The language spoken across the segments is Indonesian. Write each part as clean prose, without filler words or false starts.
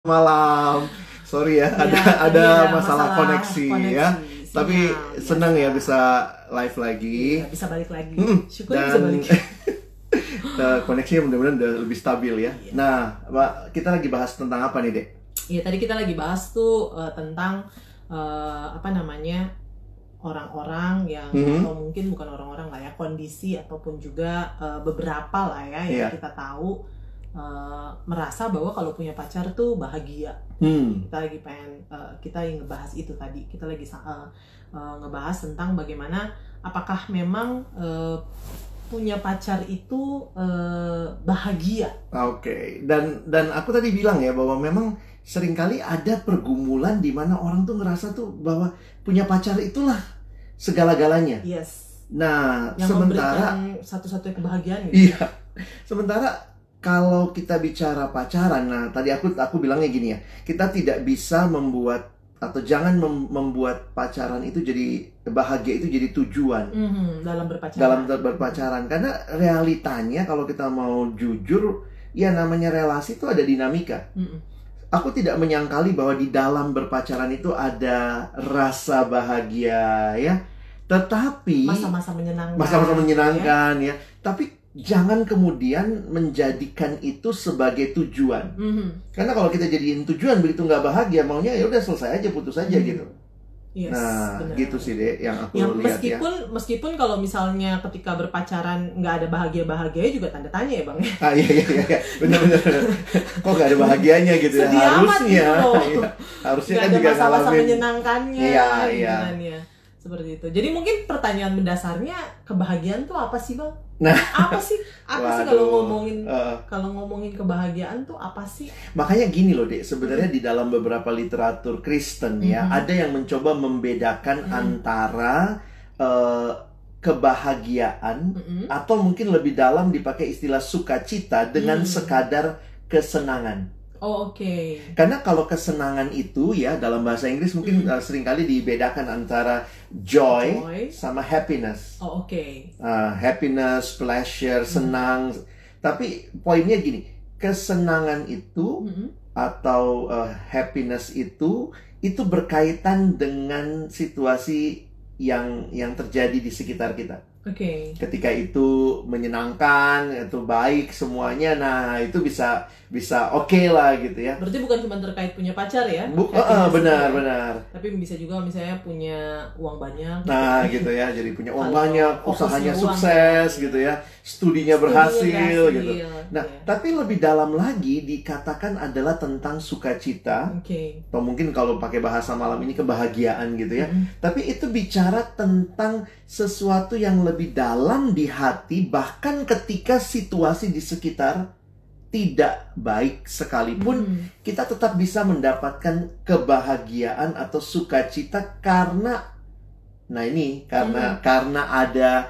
Malam. Sorry ya, Iya, tadi ada ada masalah koneksi ya. koneksi, Tapi sinyal, senang ya biasa. bisa live lagi. Iya, bisa balik lagi. Syukur Dan bisa balik. koneksinya mudah-mudahan udah lebih stabil ya. Iya. Nah, Mbak, kita lagi bahas tentang apa nih, Dek? Iya, tadi kita lagi bahas tuh tentang apa namanya, orang-orang yang atau mungkin bukan orang-orang lah ya, kondisi ataupun juga beberapa lah ya yang Iya. kita tahu merasa bahwa kalau punya pacar tuh bahagia. Kita lagi pengen kita yang ngebahas itu tadi. Kita lagi ngebahas tentang bagaimana apakah memang punya pacar itu bahagia. Oke. Dan aku tadi bilang ya bahwa memang seringkali ada pergumulan di mana orang tuh ngerasa tuh bahwa punya pacar itulah segala-galanya. Yes. Nah, Yang sementara memberikan satu-satunya kebahagiaan gitu. iya. Sementara kalau kita bicara pacaran, nah tadi aku bilangnya gini ya, kita tidak bisa membuat atau jangan membuat pacaran itu jadi bahagia itu jadi tujuan Dalam berpacaran. dalam berpacaran, karena realitanya kalau kita mau jujur, ya namanya relasi itu ada dinamika. Aku tidak menyangkali bahwa di dalam berpacaran itu ada rasa bahagia ya, tetapi Masa-masa menyenangkan. masa-masa menyenangkan ya. Tapi jangan kemudian menjadikan itu sebagai tujuan. Karena kalau kita jadiin tujuan begitu nggak bahagia, maunya ya udah selesai aja, putus aja gitu. Yes, Nah, benar. gitu sih deh yang aku Yang lihat ya. meskipun kalau misalnya ketika berpacaran nggak ada bahagia-bahagia juga tanda tanya ya bang. Ah iya, benar. Kok nggak ada bahagianya gitu ya? Sedih amat Harusnya, gitu loh. iya. Harusnya Nggak kan ada juga masa-masa ngalamin. menyenangkannya. Iya, gitu iya. kan ya. Seperti itu. Jadi mungkin pertanyaan mendasarnya, kebahagiaan tuh apa sih bang? Nah, Apa sih waduh. kalau ngomongin kebahagiaan tuh apa sih? Makanya gini loh Dek, sebenarnya di dalam beberapa literatur Kristen ya, ada yang mencoba membedakan antara kebahagiaan atau mungkin lebih dalam dipakai istilah sukacita dengan sekadar kesenangan. Oh, oke. Karena kalau kesenangan itu ya dalam bahasa Inggris mungkin seringkali dibedakan antara joy sama happiness. Oh, oke. Happiness, pleasure, senang. Tapi poinnya gini, kesenangan itu atau happiness itu berkaitan dengan situasi yang terjadi di sekitar kita. Oke. Ketika itu menyenangkan, itu baik semuanya, nah itu bisa oke lah gitu ya. Berarti bukan cuma terkait punya pacar ya? Happiness Benar. Tapi bisa juga misalnya punya uang banyak. Nah gitu ya, jadi punya uang Kalau banyak, usahanya fokusnya uang, sukses ya. gitu ya, studinya berhasil gitu. Nah, ya. tapi lebih dalam lagi dikatakan adalah tentang sukacita, Oke. atau mungkin kalau pakai bahasa malam ini kebahagiaan gitu ya. Tapi itu bicara tentang sesuatu yang lebih dalam di hati, bahkan ketika situasi di sekitar tidak baik sekalipun, kita tetap bisa mendapatkan kebahagiaan atau sukacita karena karena ada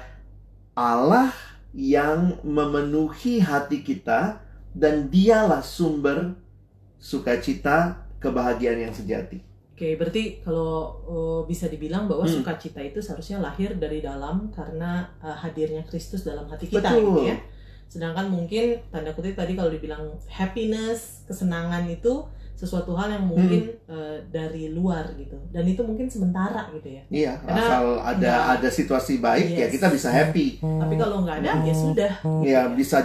Allah yang memenuhi hati kita dan dialah sumber sukacita kebahagiaan yang sejati. Oke, berarti kalau bisa dibilang bahwa sukacita itu seharusnya lahir dari dalam karena hadirnya Kristus dalam hati kita. Betul. Gitu ya. Sedangkan mungkin tanda kutip tadi kalau dibilang happiness, kesenangan itu sesuatu hal yang mungkin dari luar gitu. Dan itu mungkin sementara gitu ya. Iya, Karena asal ada situasi baik ya kita bisa happy. Tapi kalau nggak ada ya sudah. Ya bisa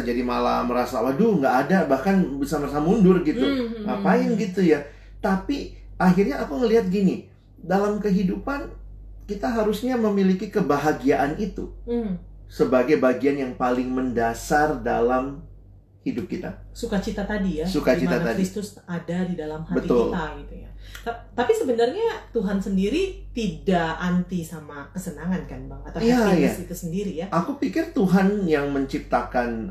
jadi malah merasa waduh nggak ada, bahkan bisa merasa mundur gitu. Ngapain gitu ya? Tapi akhirnya aku ngelihat gini, dalam kehidupan kita harusnya memiliki kebahagiaan itu sebagai bagian yang paling mendasar dalam hidup kita. Sukacita tadi ya, Sukacita di mana tadi. Kristus ada di dalam hati Betul. kita gitu ya. Tapi sebenarnya Tuhan sendiri tidak anti sama kesenangan kan Bang, atau Iya, happiness iya. itu sendiri ya. Aku pikir Tuhan yang menciptakan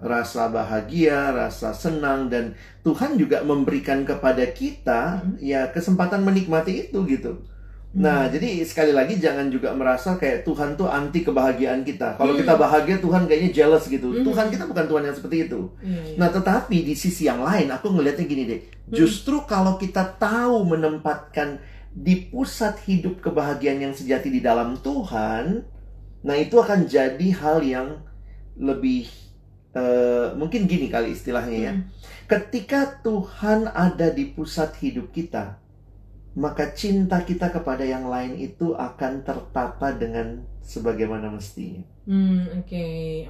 rasa bahagia, rasa senang, dan Tuhan juga memberikan kepada kita ya kesempatan menikmati itu gitu. Nah, jadi sekali lagi jangan juga merasa kayak Tuhan tuh anti kebahagiaan kita. Kalau kita bahagia, Tuhan kayaknya jealous gitu. Tuhan kita bukan Tuhan yang seperti itu. Iya. Nah, tetapi di sisi yang lain, aku ngelihatnya gini deh. Justru kalau kita tahu menempatkan di pusat hidup kebahagiaan yang sejati di dalam Tuhan, nah itu akan jadi hal yang lebih mungkin gini kali istilahnya ya. Ketika Tuhan ada di pusat hidup kita, maka cinta kita kepada yang lain itu akan tertata dengan sebagaimana mestinya. Oke.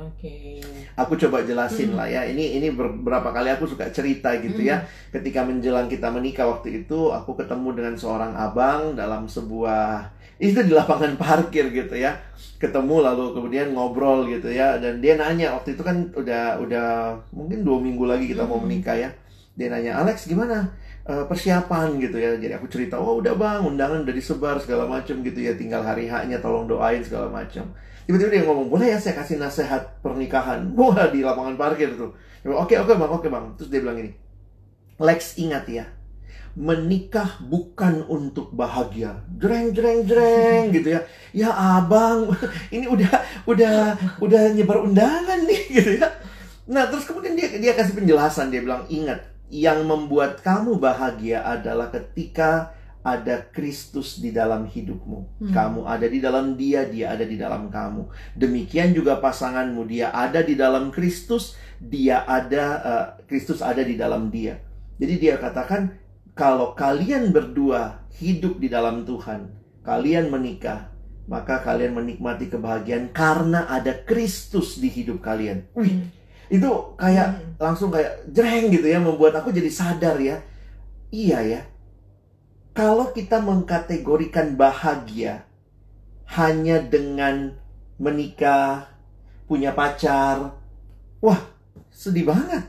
Aku coba jelasin lah ya. Ini beberapa kali aku suka cerita gitu ya. Ketika menjelang kita menikah waktu itu, aku ketemu dengan seorang abang dalam sebuah, itu di lapangan parkir gitu ya. Ketemu lalu kemudian ngobrol gitu ya. Dan dia nanya, waktu itu kan udah mungkin 2 minggu lagi kita mau menikah ya. Dia nanya, Alex gimana persiapan gitu ya. Jadi aku cerita, oh udah bang, undangan udah disebar segala macam gitu ya, tinggal hari haknya tolong doain segala macam. Tiba-tiba dia ngomong, boleh ya saya kasih nasihat pernikahan? Wah, di lapangan parkir tuh. Oke bang. Terus dia bilang gini, Lex, ingat ya, menikah bukan untuk bahagia. Jreng gitu ya. Ya abang, ini udah nyebar undangan nih gitu ya. Nah terus kemudian dia kasih penjelasan. Dia bilang, ingat, yang membuat kamu bahagia adalah ketika ada Kristus di dalam hidupmu. Kamu ada di dalam dia, dia ada di dalam kamu. Demikian juga pasanganmu, dia ada di dalam Kristus, Kristus ada di dalam dia. Jadi dia katakan, kalau kalian berdua hidup di dalam Tuhan, kalian menikah, maka kalian menikmati kebahagiaan karena ada Kristus di hidup kalian. Itu kayak langsung kayak jreng gitu ya, membuat aku jadi sadar ya. Iya ya. Kalau kita mengkategorikan bahagia hanya dengan menikah, punya pacar, wah, sedih banget.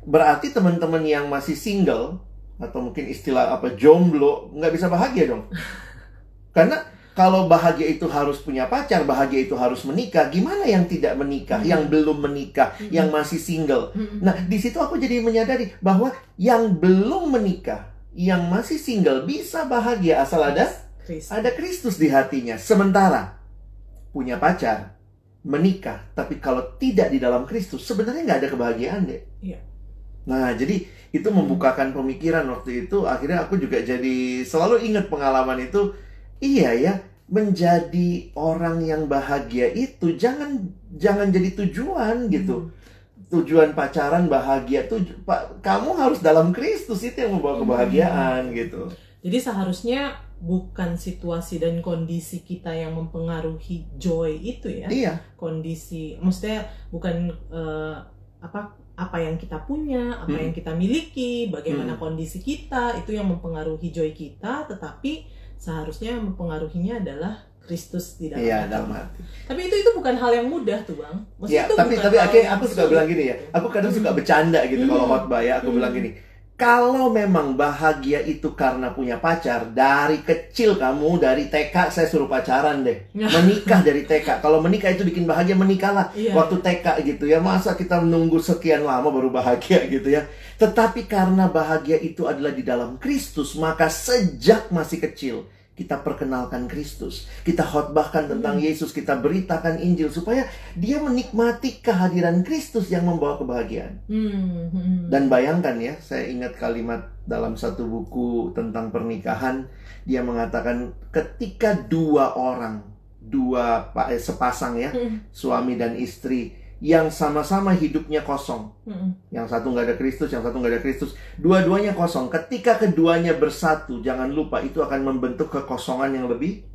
Berarti teman-teman yang masih single atau mungkin istilah jomblo nggak bisa bahagia dong. Karena kalau bahagia itu harus punya pacar, bahagia itu harus menikah, gimana yang tidak menikah, yang belum menikah, yang masih single? Nah, di situ aku jadi menyadari bahwa yang belum menikah, yang masih single bisa bahagia asal ada Kristus di hatinya. Sementara punya pacar, menikah, tapi kalau tidak di dalam Kristus, sebenarnya nggak ada kebahagiaan deh. Iya. Nah, jadi itu membukakan pemikiran waktu itu. Akhirnya aku juga jadi selalu ingat pengalaman itu. Iya ya, menjadi orang yang bahagia itu jangan jadi tujuan gitu. Tujuan pacaran bahagia tuh kamu harus dalam Kristus, itu yang membawa kebahagiaan gitu. Jadi seharusnya bukan situasi dan kondisi kita yang mempengaruhi joy itu ya. Iya. Kondisi, maksudnya bukan apa yang kita punya, apa yang kita miliki, bagaimana kondisi kita, itu yang mempengaruhi joy kita, tetapi seharusnya yang mempengaruhinya adalah Kristus di dalam hati. Tapi itu bukan hal yang mudah tuh bang. Maksudnya ya, tapi akhirnya aku suka bilang gini ya. Aku kadang suka bercanda gitu kalau khotbah ya. Aku bilang gini, kalau memang bahagia itu karena punya pacar, dari kecil kamu, dari TK saya suruh pacaran deh. Menikah dari TK. Kalau menikah itu bikin bahagia, menikahlah waktu TK gitu ya. Masa kita menunggu sekian lama baru bahagia gitu ya. Tetapi karena bahagia itu adalah di dalam Kristus, maka sejak masih kecil kita perkenalkan Kristus, kita khotbahkan tentang Yesus, kita beritakan Injil supaya dia menikmati kehadiran Kristus yang membawa kebahagiaan. Dan bayangkan ya, saya ingat kalimat dalam satu buku tentang pernikahan, dia mengatakan ketika sepasang ya, suami dan istri yang sama-sama hidupnya kosong, yang satu nggak ada Kristus, yang satu nggak ada Kristus, dua-duanya kosong. Ketika keduanya bersatu, jangan lupa itu akan membentuk kekosongan yang lebih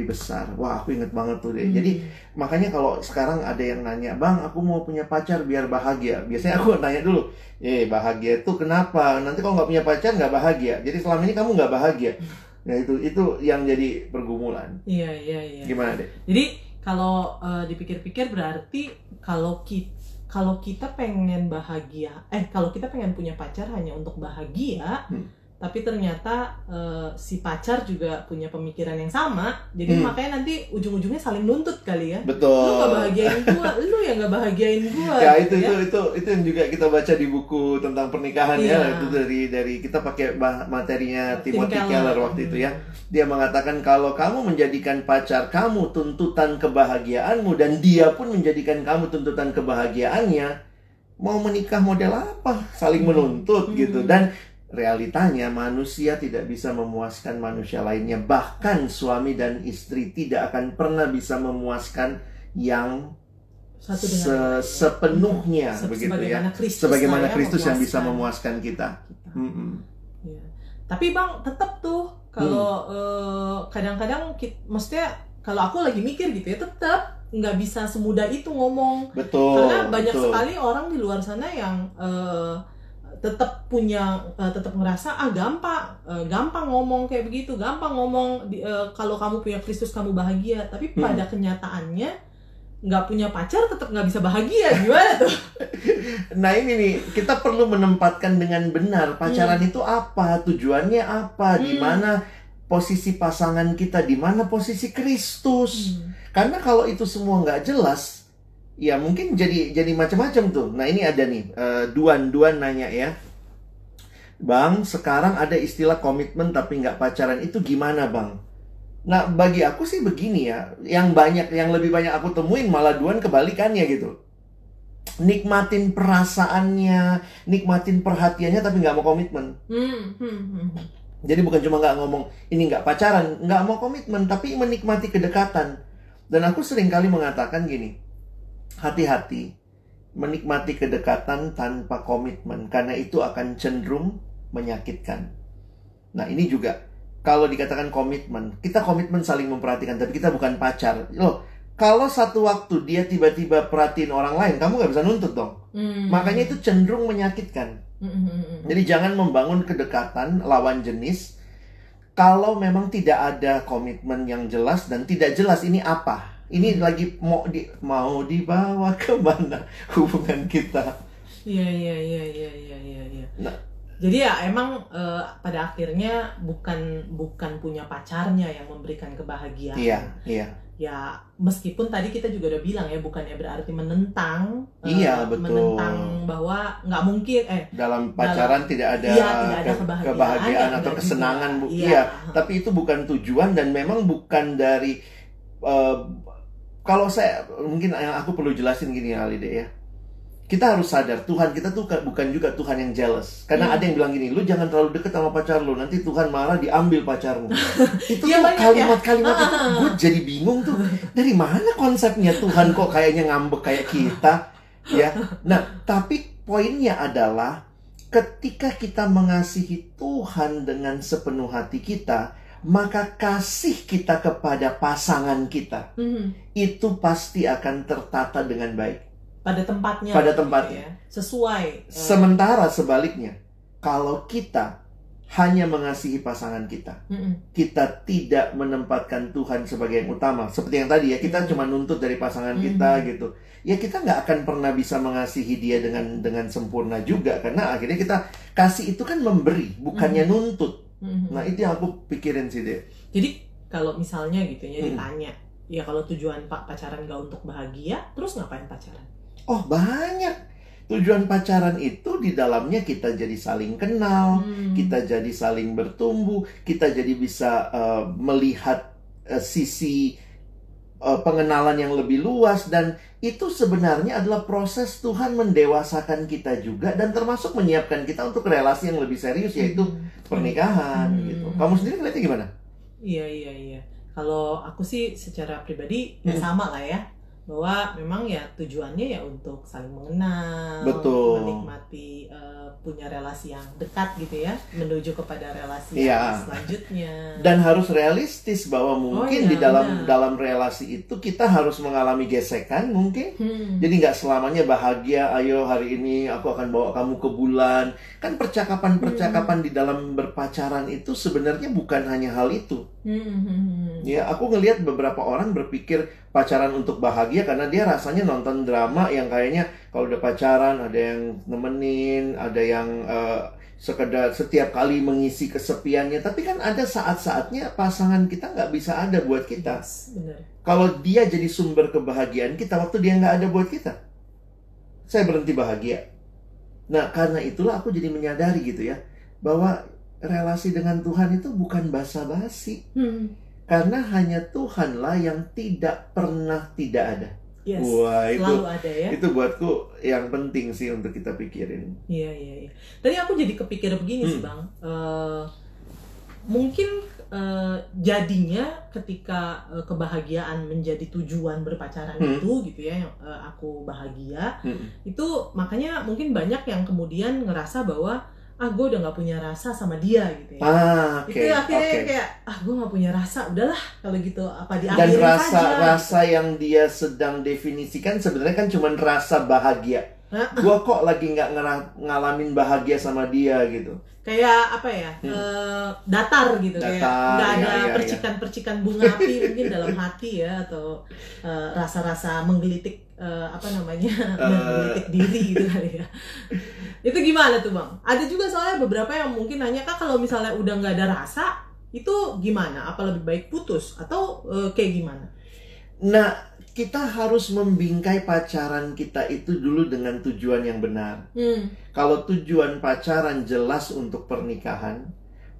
besar. Wah, aku inget banget tuh deh. Jadi makanya kalau sekarang ada yang nanya, bang, aku mau punya pacar biar bahagia. Biasanya aku nanya dulu, bahagia itu kenapa? Nanti kalau nggak punya pacar nggak bahagia. Jadi selama ini kamu nggak bahagia. Nah itu yang jadi pergumulan. Iya. Gimana deh? Jadi kalau dipikir-pikir berarti kalau kita pengen bahagia, kalau kita pengen punya pacar hanya untuk bahagia, tapi ternyata si pacar juga punya pemikiran yang sama, jadi makanya nanti ujung-ujungnya saling nuntut kali ya. Betul. Lu gak bahagiain gua, lu yang gak bahagiain gua. Ya itu yang juga kita baca di buku tentang pernikahan ya. Itu dari kita pakai materinya Timothy Keller waktu itu ya. Dia mengatakan kalau kamu menjadikan pacar kamu tuntutan kebahagiaanmu dan dia pun menjadikan kamu tuntutan kebahagiaannya, mau menikah model apa? Saling menuntut gitu. Dan realitanya manusia tidak bisa memuaskan manusia lainnya. Bahkan suami dan istri tidak akan pernah bisa memuaskan yang sepenuhnya begitu ya. Sebagaimana Kristus yang bisa memuaskan kita. Ya. Tapi Bang, tetap tuh kalau kadang-kadang maksudnya kalau aku lagi mikir gitu ya, tetap nggak bisa semudah itu ngomong. Betul. Karena banyak sekali orang di luar sana yang tetap ngerasa gampang ngomong kayak begitu, gampang ngomong kalau kamu punya Kristus kamu bahagia, tapi pada kenyataannya nggak punya pacar tetap nggak bisa bahagia, gimana tuh? Nah ini nih, kita perlu menempatkan dengan benar pacaran itu apa, tujuannya apa, di mana posisi pasangan kita, di mana posisi Kristus. Karena kalau itu semua nggak jelas, ya mungkin jadi macam-macam tuh. Nah ini ada nih, Duan nanya ya, Bang, sekarang ada istilah komitmen tapi nggak pacaran, itu gimana Bang? Nah bagi aku sih begini ya, yang lebih banyak aku temuin malah Duan kebalikannya gitu. Nikmatin perasaannya, nikmatin perhatiannya tapi nggak mau komitmen. Jadi bukan cuma nggak ngomong ini nggak pacaran, nggak mau komitmen, tapi menikmati kedekatan. Dan aku sering kali mengatakan gini, hati-hati menikmati kedekatan tanpa komitmen, karena itu akan cenderung menyakitkan. Nah ini juga, kalau dikatakan komitmen, kita komitmen saling memperhatikan, tapi kita bukan pacar. Loh, kalau satu waktu dia tiba-tiba perhatiin orang lain, kamu nggak bisa nuntut dong. Makanya itu cenderung menyakitkan. Jadi jangan membangun kedekatan lawan jenis kalau memang tidak ada komitmen yang jelas dan tidak jelas ini apa. Ini lagi mau dibawa ke mana hubungan kita. Iya. Nah, jadi ya emang pada akhirnya bukan punya pacarnya yang memberikan kebahagiaan. Iya. Ya meskipun tadi kita juga udah bilang ya, bukannya berarti menentang. Iya, betul. Menentang bahwa nggak mungkin dalam pacaran tidak ada kebahagiaan atau kesenangan. Iya, tapi itu bukan tujuan dan memang bukan dari kalau saya mungkin yang aku perlu jelasin gini Alide ya. Kita harus sadar, Tuhan kita tuh bukan juga Tuhan yang jealous. Karena ada yang bilang gini, lu jangan terlalu deket sama pacar lu, nanti Tuhan marah diambil pacarmu. Itu tuh kalimat-kalimat itu gue jadi bingung tuh. Dari mana konsepnya Tuhan kok kayaknya ngambek kayak kita? Ya. Nah, tapi poinnya adalah ketika kita mengasihi Tuhan dengan sepenuh hati kita, maka kasih kita kepada pasangan kita itu pasti akan tertata dengan baik. Pada tempatnya. Ya. Sesuai. Sementara sebaliknya, kalau kita hanya mengasihi pasangan kita, kita tidak menempatkan Tuhan sebagai yang utama. Seperti yang tadi ya, kita cuma nuntut dari pasangan kita gitu. Ya kita nggak akan pernah bisa mengasihi dia dengan sempurna juga. Karena akhirnya kita kasih itu kan memberi, bukannya nuntut. Nah itu yang aku pikirin sih deh. Jadi kalau misalnya gitu ya ditanya, ya kalau tujuan pacaran gak untuk bahagia, terus ngapain pacaran? Oh banyak. Tujuan pacaran itu di dalamnya kita jadi saling kenal, kita jadi saling bertumbuh, kita jadi bisa melihat sisi pengenalan yang lebih luas. Dan itu sebenarnya adalah proses Tuhan mendewasakan kita juga, dan termasuk menyiapkan kita untuk relasi yang lebih serius, yaitu pernikahan gitu. Kamu sendiri ngeliatnya gimana? Iya. Kalau aku sih secara pribadi ya sama lah ya, bahwa memang ya tujuannya ya untuk saling mengenal, menikmati punya relasi yang dekat gitu ya, menuju kepada relasi yang selanjutnya. Dan harus realistis bahwa mungkin di dalam relasi itu kita harus mengalami gesekan mungkin. Jadi nggak selamanya bahagia, ayo hari ini aku akan bawa kamu ke bulan. Kan percakapan-percakapan di dalam berpacaran itu sebenarnya bukan hanya hal itu. Ya, aku ngelihat beberapa orang berpikir pacaran untuk bahagia karena dia rasanya nonton drama yang kayaknya kalau udah pacaran ada yang nemenin, ada yang sekedar setiap kali mengisi kesepiannya. Tapi kan ada saat-saatnya pasangan kita nggak bisa ada buat kita. Benar. Kalau dia jadi sumber kebahagiaan kita waktu dia nggak ada buat kita, saya berhenti bahagia. Nah karena itulah aku jadi menyadari gitu ya, bahwa relasi dengan Tuhan itu bukan basa-basi. Karena hanya Tuhanlah yang tidak pernah tidak ada. Yes, wah, selalu ada ya. Itu buatku yang penting sih untuk kita pikirin. Iya. Tadi aku jadi kepikir begini sih Bang. Mungkin jadinya ketika kebahagiaan menjadi tujuan berpacaran itu gitu ya, yang aku bahagia, itu makanya mungkin banyak yang kemudian ngerasa bahwa gue udah nggak punya rasa sama dia gitu ya. Itu akhirnya kayak gue nggak punya rasa, udahlah kalau gitu apa diakhirin saja. Dan rasa gitu. yang dia sedang definisikan sebenarnya kan cuma rasa bahagia. Gue kok lagi nggak ngalamin bahagia sama dia gitu. Kayak apa ya, datar gitu, kayak nggak ada percikan-percikan bunga api mungkin dalam hati ya, atau rasa-rasa menggelitik menggelitik diri gitu kali ya. Itu gimana tuh Bang? Ada juga soalnya beberapa yang mungkin nanya, Kak kalau misalnya udah nggak ada rasa itu gimana? Apa lebih baik putus atau kayak gimana? Nah, kita harus membingkai pacaran kita itu dulu dengan tujuan yang benar. Kalau tujuan pacaran jelas untuk pernikahan,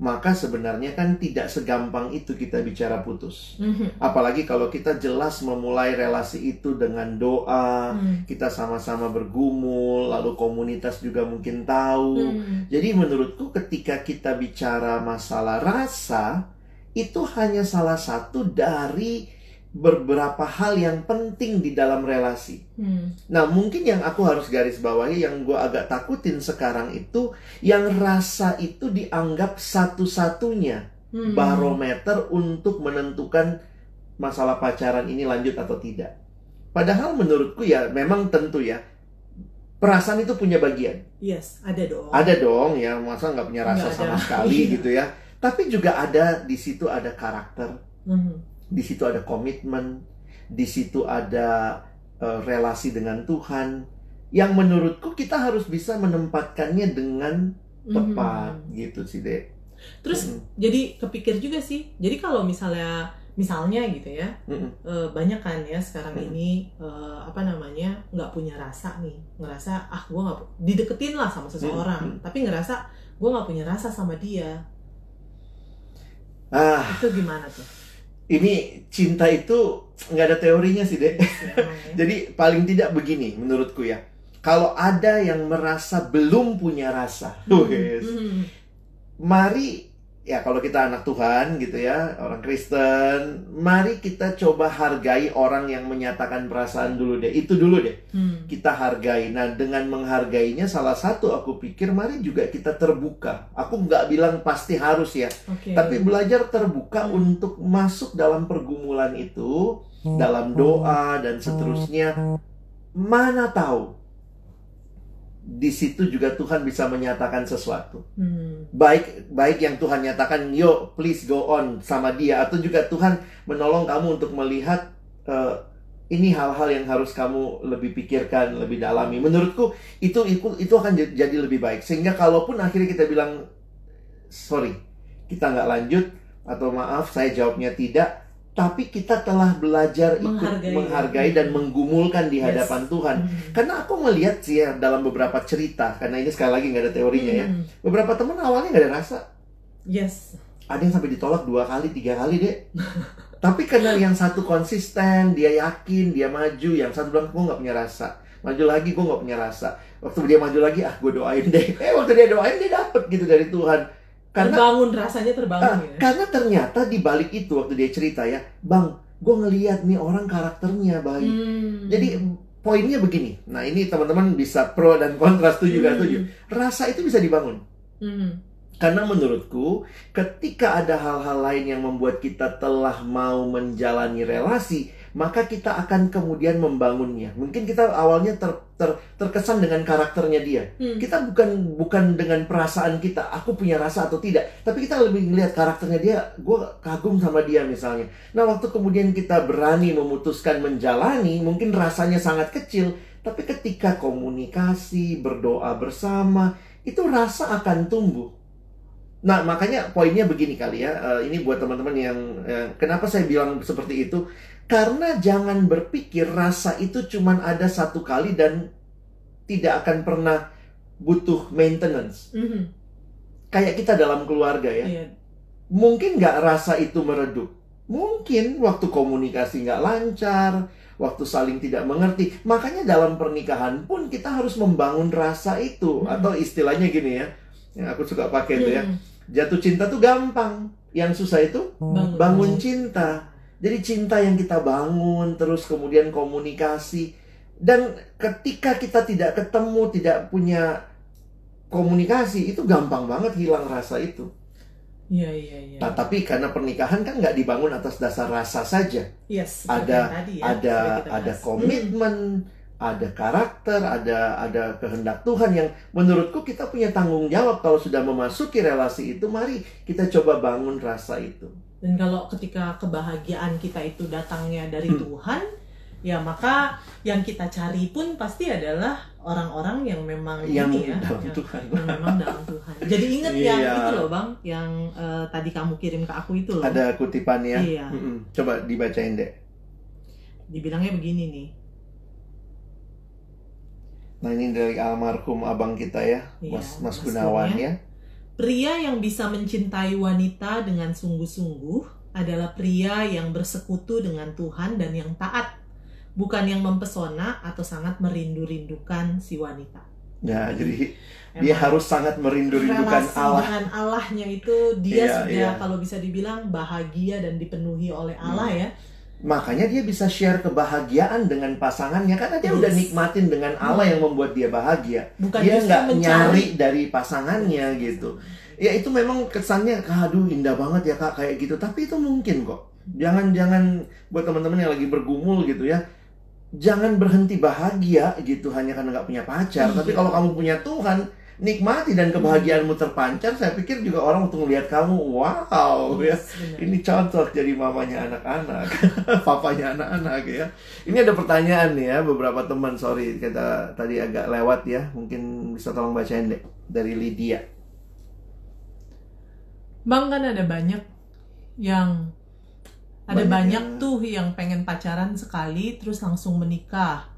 maka sebenarnya kan tidak segampang itu kita bicara putus. Apalagi kalau kita jelas memulai relasi itu dengan doa, kita sama-sama bergumul, lalu komunitas juga mungkin tahu. Jadi menurutku ketika kita bicara masalah rasa, itu hanya salah satu dari beberapa hal yang penting di dalam relasi. Nah, mungkin yang aku harus garis bawahi, yang gue agak takutin sekarang itu, yang rasa itu dianggap satu-satunya barometer untuk menentukan masalah pacaran ini lanjut atau tidak. Padahal menurutku ya, memang tentu ya, perasaan itu punya bagian. Yes, ada dong. Ada dong ya, masa nggak punya rasa sama sekali gitu ya. Tapi juga ada, di situ ada karakter. Di situ ada komitmen, di situ ada relasi dengan Tuhan, yang menurutku kita harus bisa menempatkannya dengan tepat, gitu sih Dek. Terus jadi kepikir juga sih, jadi kalau misalnya gitu ya, banyak kan ya sekarang ini nggak punya rasa nih, ngerasa gue nggak dideketin lah sama seseorang, tapi ngerasa gue nggak punya rasa sama dia. Itu gimana tuh? Ini cinta itu nggak ada teorinya sih Dek. Jadi paling tidak begini menurutku ya, kalau ada yang merasa belum punya rasa, mari ya, kalau kita anak Tuhan gitu ya, orang Kristen, mari kita coba hargai orang yang menyatakan perasaan dulu deh. Itu dulu deh, kita hargai. Nah, dengan menghargainya, salah satu aku pikir mari juga kita terbuka. Aku nggak bilang pasti harus ya, tapi belajar terbuka untuk masuk dalam pergumulan itu, dalam doa dan seterusnya. Mana tahu di situ juga Tuhan bisa menyatakan sesuatu. Baik yang Tuhan nyatakan, yo please go on sama dia, atau juga Tuhan menolong kamu untuk melihat ini hal-hal yang harus kamu lebih pikirkan, lebih dalami. Menurutku itu akan jadi lebih baik. Sehingga kalaupun akhirnya kita bilang sorry, kita nggak lanjut, atau maaf saya jawabnya tidak, tapi kita telah belajar menghargai dan menggumulkan di hadapan Tuhan. Karena aku melihat sih ya, dalam beberapa cerita, karena ini sekali lagi nggak ada teorinya ya, beberapa teman awalnya nggak ada rasa. Ada yang sampai ditolak 2 kali, 3 kali Dek. Tapi karena yang satu konsisten, dia yakin, dia maju. Yang satu bilang, gue nggak punya rasa. Maju lagi, gue nggak punya rasa. Waktu dia maju lagi, gue doain deh. Waktu dia doain, dia dapet gitu dari Tuhan. Rasanya terbangun ya. Karena ternyata di balik itu, waktu dia cerita ya, Bang, gue ngeliat nih orang karakternya baik. Jadi poinnya begini. Nah, ini teman-teman bisa pro dan kontra, setuju gak setuju. Rasa itu bisa dibangun. Karena menurutku, ketika ada hal-hal lain yang membuat kita telah mau menjalani relasi, maka kita akan kemudian membangunnya. Mungkin kita awalnya terkesan dengan karakternya dia. Kita bukan dengan perasaan kita, aku punya rasa atau tidak, tapi kita lebih melihat karakternya dia, gue kagum sama dia misalnya. Nah, waktu kemudian kita berani memutuskan menjalani, mungkin rasanya sangat kecil, tapi ketika komunikasi, berdoa bersama, itu rasa akan tumbuh. Nah, makanya poinnya begini kali ya, ini buat teman-teman yang kenapa saya bilang seperti itu. Karena jangan berpikir rasa itu cuman ada satu kali dan tidak akan pernah butuh maintenance. Kayak kita dalam keluarga ya. Mungkin nggak rasa itu meredup. Mungkin waktu komunikasi nggak lancar, waktu saling tidak mengerti. Makanya dalam pernikahan pun kita harus membangun rasa itu. Atau istilahnya gini ya, yang aku suka pakai itu ya, jatuh cinta tuh gampang. Yang susah itu bangun cinta. Jadi cinta yang kita bangun, terus kemudian komunikasi. Dan ketika kita tidak ketemu, tidak punya komunikasi, itu gampang banget hilang rasa itu. Iya. Nah, tapi karena pernikahan kan nggak dibangun atas dasar rasa saja. Yes, ada komitmen, ada karakter, ada kehendak Tuhan yang menurutku kita punya tanggung jawab kalau sudah memasuki relasi itu, mari kita coba bangun rasa itu. Dan kalau ketika kebahagiaan kita itu datangnya dari Tuhan, ya maka yang kita cari pun pasti adalah orang-orang yang memang yang memang dalam Tuhan. Jadi ingat yang itu loh Bang, yang tadi kamu kirim ke aku itu loh. Ada kutipannya. Iya. Coba dibacain deh. Dibilangnya begini nih. Nah, ini dari almarhum abang kita ya, Mas Gunawan ya. Pria yang bisa mencintai wanita dengan sungguh-sungguh adalah pria yang bersekutu dengan Tuhan dan yang taat, bukan yang mempesona atau sangat merindu-rindukan si wanita. Ya, jadi dia harus sangat merindu-rindukan Allah. Dengan Allahnya itu dia sudah kalau bisa dibilang bahagia dan dipenuhi oleh Allah ya. Makanya dia bisa share kebahagiaan dengan pasangannya karena dia udah nikmatin dengan Allah yang membuat dia bahagia. Bukan dia nggak nyari dari pasangannya gitu. Ya itu memang kesannya, aduh indah banget ya Kak kayak gitu. Tapi itu mungkin kok. Jangan buat teman-teman yang lagi bergumul gitu ya. Jangan berhenti bahagia gitu hanya karena nggak punya pacar. Tapi kalau kamu punya Tuhan, nikmati dan kebahagiaanmu terpancar. Saya pikir juga orang untuk melihat kamu, wow ya, ini cocok jadi mamanya anak-anak, papanya anak-anak ya. Ini ada pertanyaan nih ya, beberapa teman, sorry kita tadi agak lewat ya, mungkin bisa tolong bacain deh dari Lydia. Bang, kan ada banyak yang banyak tuh yang pengen pacaran sekali terus langsung menikah.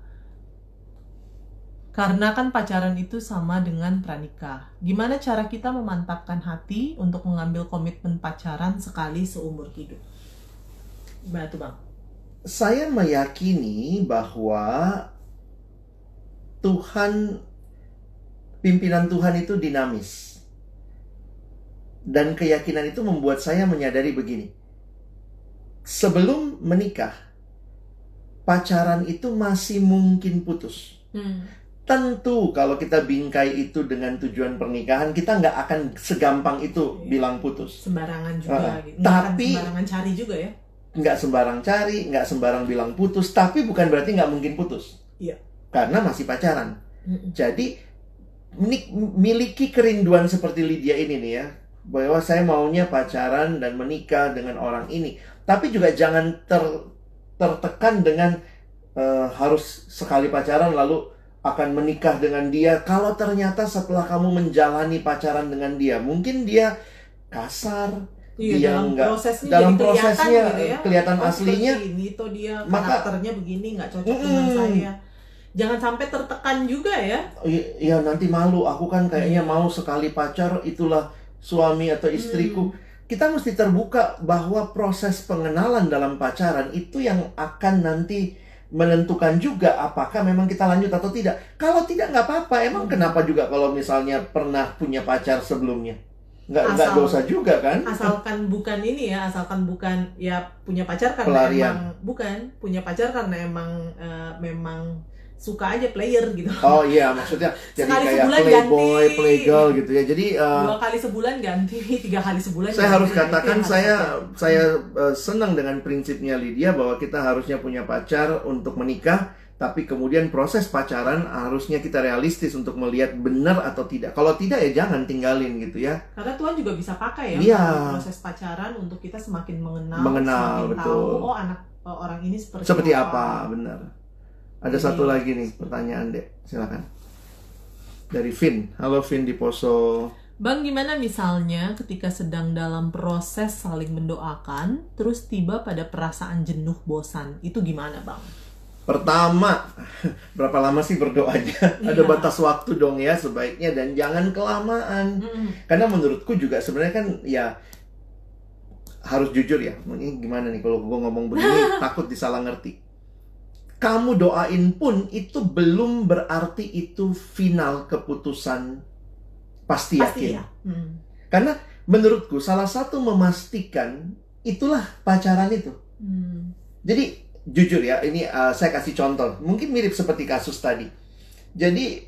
Karena kan pacaran itu sama dengan pranikah. Gimana cara kita memantapkan hati untuk mengambil komitmen pacaran sekali seumur hidup? Gimana tuh Bang? Saya meyakini bahwa pimpinan Tuhan itu dinamis. Dan keyakinan itu membuat saya menyadari begini. Sebelum menikah, pacaran itu masih mungkin putus. Tentu kalau kita bingkai itu dengan tujuan pernikahan, kita nggak akan segampang itu bilang putus. Sembarangan juga gitu. Tapi sembarangan cari juga ya. Nggak sembarang cari, nggak sembarang bilang putus. Tapi bukan berarti nggak mungkin putus. Iya. Karena masih pacaran. Jadi miliki kerinduan seperti Lydia ini nih ya, bahwa saya maunya pacaran dan menikah dengan orang ini. Tapi juga jangan tertekan dengan harus sekali pacaran lalu akan menikah dengan dia. Kalau ternyata setelah kamu menjalani pacaran dengan dia, mungkin dia kasar, dia dalam prosesnya gitu ya. Kelihatan aslinya ini tuh dia karakternya begini, nggak cocok dengan saya. Jangan sampai tertekan juga ya. Iya, nanti malu, aku kan kayaknya mau sekali pacar, itulah suami atau istriku. Kita mesti terbuka bahwa proses pengenalan dalam pacaran itu yang akan nanti menentukan juga apakah memang kita lanjut atau tidak. Kalau tidak, nggak apa-apa. Emang kenapa juga kalau misalnya pernah punya pacar sebelumnya? Nggak dosa juga kan? Asalkan bukan ini ya, asalkan bukan ya punya pacar karena pelarian. Punya pacar karena memang suka aja player gitu. Oh iya, maksudnya jadi kayak playboy, playgirl gitu ya. Jadi 2 kali sebulan ganti, 3 kali sebulan. Saya harus katakan saya senang dengan prinsipnya Lydia bahwa kita harusnya punya pacar untuk menikah, tapi kemudian proses pacaran harusnya kita realistis untuk melihat benar atau tidak. Kalau tidak ya jangan tinggalin gitu ya. Karena Tuhan juga bisa pakai ya proses pacaran untuk kita semakin mengenal semakin betul. Tahu orang ini seperti apa, benar. Ada satu lagi nih pertanyaan deh, silakan. Dari Vin. Halo Vin di Poso. Bang, gimana misalnya ketika sedang dalam proses saling mendoakan, terus tiba pada perasaan jenuh, bosan, itu gimana Bang? Pertama, berapa lama sih berdoanya? Ada batas waktu dong ya sebaiknya, dan jangan kelamaan. Karena menurutku juga sebenarnya kan ya harus jujur ya. Ini gimana nih kalau gue ngomong begini takut disalah ngerti. Kamu doain pun itu belum berarti itu final keputusan pasti yakin. Ya. Karena menurutku salah satu memastikan itulah pacaran itu. Jadi jujur ya, ini saya kasih contoh, mungkin mirip seperti kasus tadi. Jadi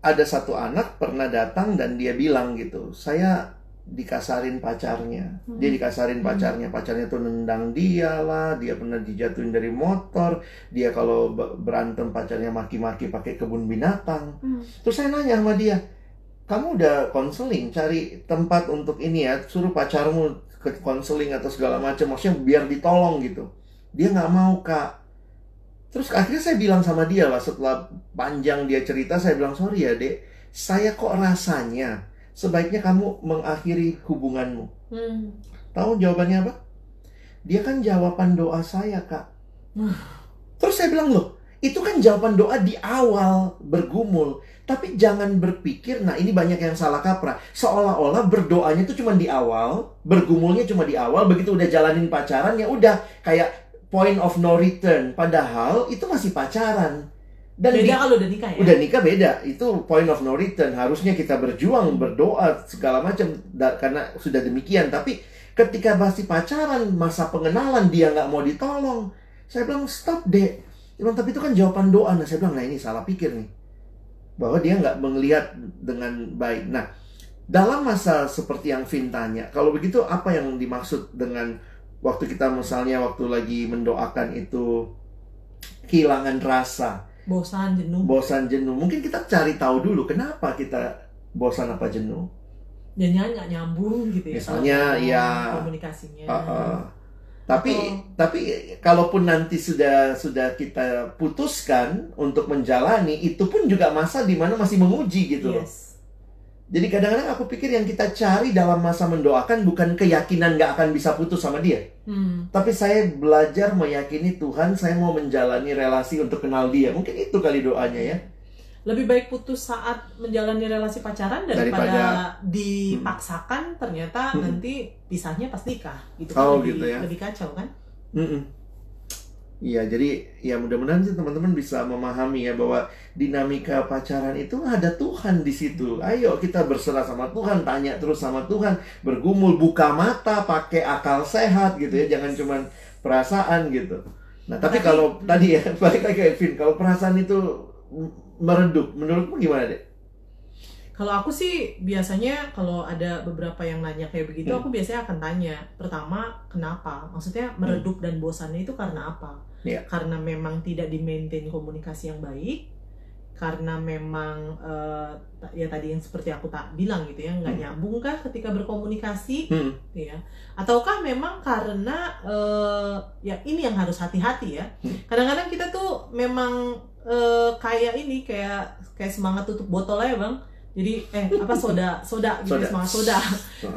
ada satu anak pernah datang dan dia bilang gitu, saya dikasarin pacarnya. Dia dikasarin pacarnya. Pacarnya tuh nendang dia lah, dia pernah dijatuhin dari motor, dia kalau berantem pacarnya maki-maki pakai kebun binatang. Terus saya nanya sama dia, kamu udah konseling, cari tempat untuk ini ya, suruh pacarmu ke konseling atau segala macam, maksudnya biar ditolong gitu. Dia nggak mau, Kak. Terus akhirnya saya bilang sama dia lah, setelah panjang dia cerita, saya bilang, sorry ya dek, saya kok rasanya sebaiknya kamu mengakhiri hubunganmu. Tahu jawabannya apa? Dia kan jawaban doa saya, Kak. Terus saya bilang, loh, itu kan jawaban doa di awal bergumul. Tapi jangan berpikir, nah ini banyak yang salah kaprah, seolah-olah berdoanya itu cuma di awal, bergumulnya cuma di awal, begitu udah jalanin pacaran, ya udah kayak point of no return. Padahal itu masih pacaran. Dan beda kalau udah nikah ya? Udah nikah beda, itu point of no return. Harusnya kita berjuang, berdoa, segala macam karena sudah demikian. Tapi ketika masih pacaran, masa pengenalan, dia nggak mau ditolong. Saya bilang, stop deh. Dia bilang, tapi itu kan jawaban doa. Nah saya bilang, nah ini salah pikir nih, bahwa dia nggak melihat dengan baik. Nah, dalam masa seperti yang Vin tanya, kalau begitu apa yang dimaksud dengan waktu kita misalnya waktu lagi mendoakan itu kehilangan rasa, bosan, jenuh. Mungkin kita cari tahu dulu kenapa kita bosan apa jenuh. Jangan nggak nyambung gitu ya. Misalnya ya komunikasinya. Tapi kalaupun nanti sudah kita putuskan untuk menjalani, itu pun juga masa di mana masih menguji gitu loh. Jadi kadang-kadang aku pikir yang kita cari dalam masa mendoakan bukan keyakinan nggak akan bisa putus sama dia. Tapi saya belajar meyakini Tuhan, saya mau menjalani relasi untuk kenal dia. Mungkin itu kali doanya ya. Lebih baik putus saat menjalani relasi pacaran daripada dipaksakan ternyata nanti pisahnya pas nikah. Gitu kan gitu ya. Lebih kacau kan? Iya, jadi ya mudah-mudahan sih teman-teman bisa memahami ya bahwa dinamika pacaran itu ada Tuhan di situ. Ayo kita berserah sama Tuhan, tanya terus sama Tuhan, bergumul, buka mata, pakai akal sehat gitu ya, jangan cuman perasaan gitu. Nah, tapi kalau tadi ya balik lagi ke Vin, kalau perasaan itu meredup, menurutmu gimana deh? Kalau aku sih biasanya kalau ada beberapa yang nanya kayak begitu, aku biasanya akan tanya. Pertama, kenapa? Maksudnya meredup dan bosannya itu karena apa? Karena memang tidak di-maintain komunikasi yang baik, karena memang ya tadi yang seperti aku tak bilang gitu ya, nggak nyambung kah ketika berkomunikasi, ya? Ataukah memang karena ya ini yang harus hati-hati ya. Kadang-kadang kita tuh memang kayak semangat tutup botol aja bang. Jadi soda gitu, semangat soda.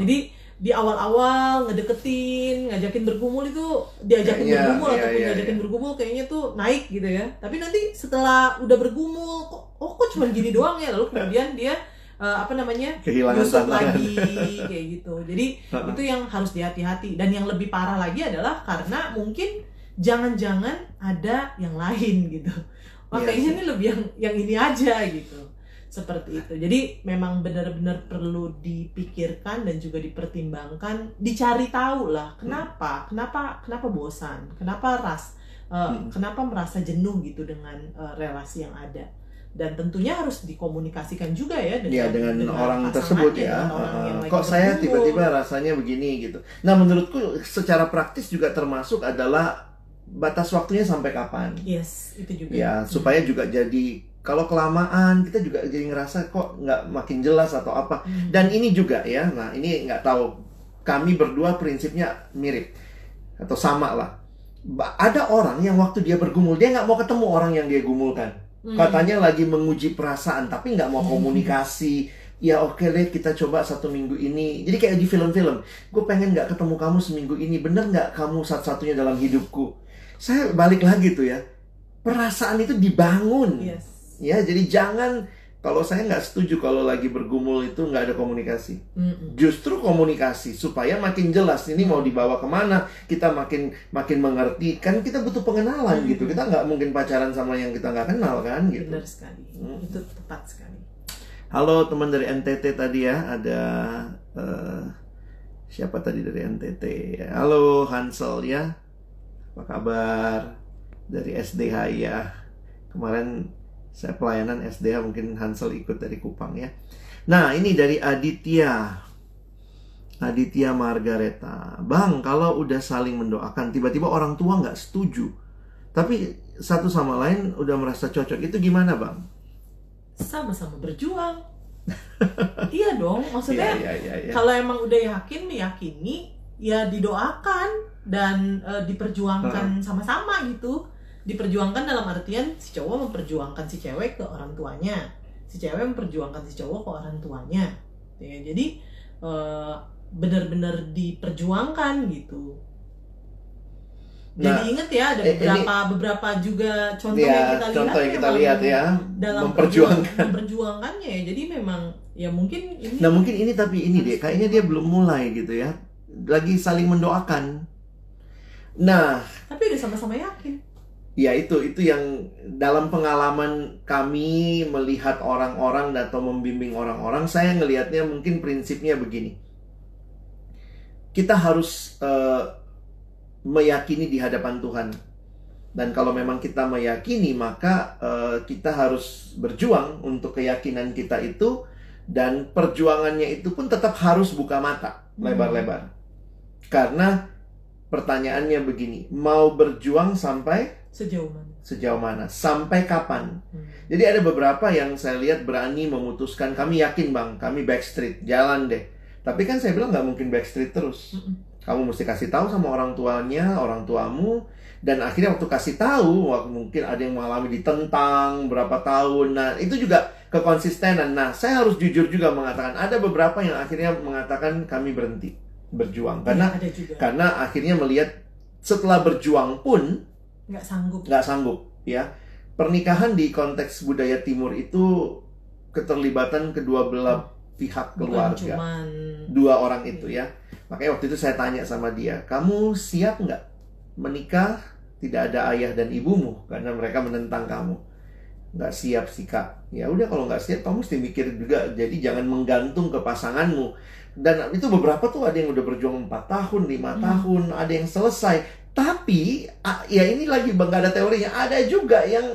Jadi di awal-awal ngedeketin, ngajakin bergumul itu diajakin bergumul ataupun ngajakin bergumul kayaknya tuh naik gitu ya. Tapi nanti setelah udah bergumul kok cuma gini doang ya, lalu kemudian dia kehilangan nyusup lagi kayak gitu. Jadi itu yang harus dihati-hati. Dan yang lebih parah lagi adalah karena mungkin jangan-jangan ada yang lain gitu. Makanya ini lebih yang ini aja gitu. Seperti itu. Jadi memang benar-benar perlu dipikirkan dan juga dipertimbangkan, dicari tahu lah kenapa bosan, kenapa kenapa merasa jenuh gitu dengan relasi yang ada. Dan tentunya harus dikomunikasikan juga ya dengan orang tersebut ya. Kok saya tiba-tiba rasanya begini gitu. Nah, menurutku secara praktis juga termasuk adalah batas waktunya sampai kapan. Yes, itu juga. Ya, supaya juga jadi kalau kelamaan kita juga jadi ngerasa kok nggak makin jelas atau apa. Dan ini juga ya, nah ini nggak tahu, kami berdua prinsipnya mirip atau sama lah. Ada orang yang waktu dia bergumul, dia nggak mau ketemu orang yang dia gumulkan. Katanya lagi menguji perasaan, tapi nggak mau komunikasi. Ya oke deh, kita coba 1 minggu ini. Jadi kayak di film-film, gue pengen nggak ketemu kamu seminggu ini, bener nggak kamu satu-satunya dalam hidupku? Saya balik lagi tuh ya, perasaan itu dibangun. Ya, jadi jangan, kalau saya nggak setuju kalau lagi bergumul itu nggak ada komunikasi. Justru komunikasi supaya makin jelas ini mau dibawa kemana, kita makin mengerti. Kan kita butuh pengenalan gitu. Kita nggak mungkin pacaran sama yang kita nggak kenal kan gitu. Benar sekali, itu tepat sekali. Halo teman dari NTT tadi ya, ada Siapa tadi dari NTT? Halo Hansel ya. Apa kabar? Dari SDH ya. Kemarin saya pelayanan SDH, mungkin Hansel ikut dari Kupang ya. Nah, ini dari Aditya Margareta. Bang, kalau udah saling mendoakan, tiba-tiba orang tua nggak setuju, tapi satu sama lain udah merasa cocok, itu gimana Bang? Sama-sama berjuang. Iya dong, maksudnya iya. kalau emang udah yakin, meyakini, ya didoakan dan diperjuangkan sama-sama gitu. Diperjuangkan dalam artian si cowok memperjuangkan si cewek ke orang tuanya, si cewek memperjuangkan si cowok ke orang tuanya. Ya, jadi benar-benar diperjuangkan gitu. Jadi inget ya, ada beberapa juga contoh yang kita lihat ya dalam memperjuangkannya ya. Jadi memang ya mungkin ini. Nah mungkin ini, tapi ini deh kayaknya dia belum mulai gitu ya, lagi saling mendoakan. Nah, tapi udah sama-sama yakin. Ya itu yang dalam pengalaman kami melihat orang-orang atau membimbing orang-orang, saya ngelihatnya mungkin prinsipnya begini. Kita harus meyakini di hadapan Tuhan. Dan kalau memang kita meyakini, maka kita harus berjuang untuk keyakinan kita itu. Dan perjuangannya itu pun tetap harus buka mata lebar-lebar. Karena pertanyaannya begini, mau berjuang sampai sejauh mana? Sampai kapan? Jadi ada beberapa yang saya lihat berani memutuskan, kami yakin Bang, kami backstreet, jalan deh. Tapi kan saya bilang nggak mungkin backstreet terus. Kamu mesti kasih tahu sama orang tuanya, orang tuamu. Dan akhirnya waktu kasih tahu, mungkin ada yang mengalami ditentang berapa tahun. Nah, itu juga kekonsistenan. Nah, saya harus jujur juga mengatakan, ada beberapa yang akhirnya mengatakan kami berhenti berjuang. Karena akhirnya melihat setelah berjuang pun nggak sanggup ya. Pernikahan di konteks budaya timur itu keterlibatan kedua belah pihak keluarga. Dua orang itu ya. Makanya waktu itu saya tanya sama dia, kamu siap nggak menikah tidak ada ayah dan ibumu karena mereka menentang kamu? Nggak siap sih Kak. Ya udah, kalau nggak siap kamu mesti mikir juga. Jadi jangan menggantung ke pasanganmu. Dan itu beberapa tuh ada yang udah berjuang 4 tahun, 5 tahun, ada yang selesai. Tapi ya ini lagi nggak ada teorinya. Ada juga yang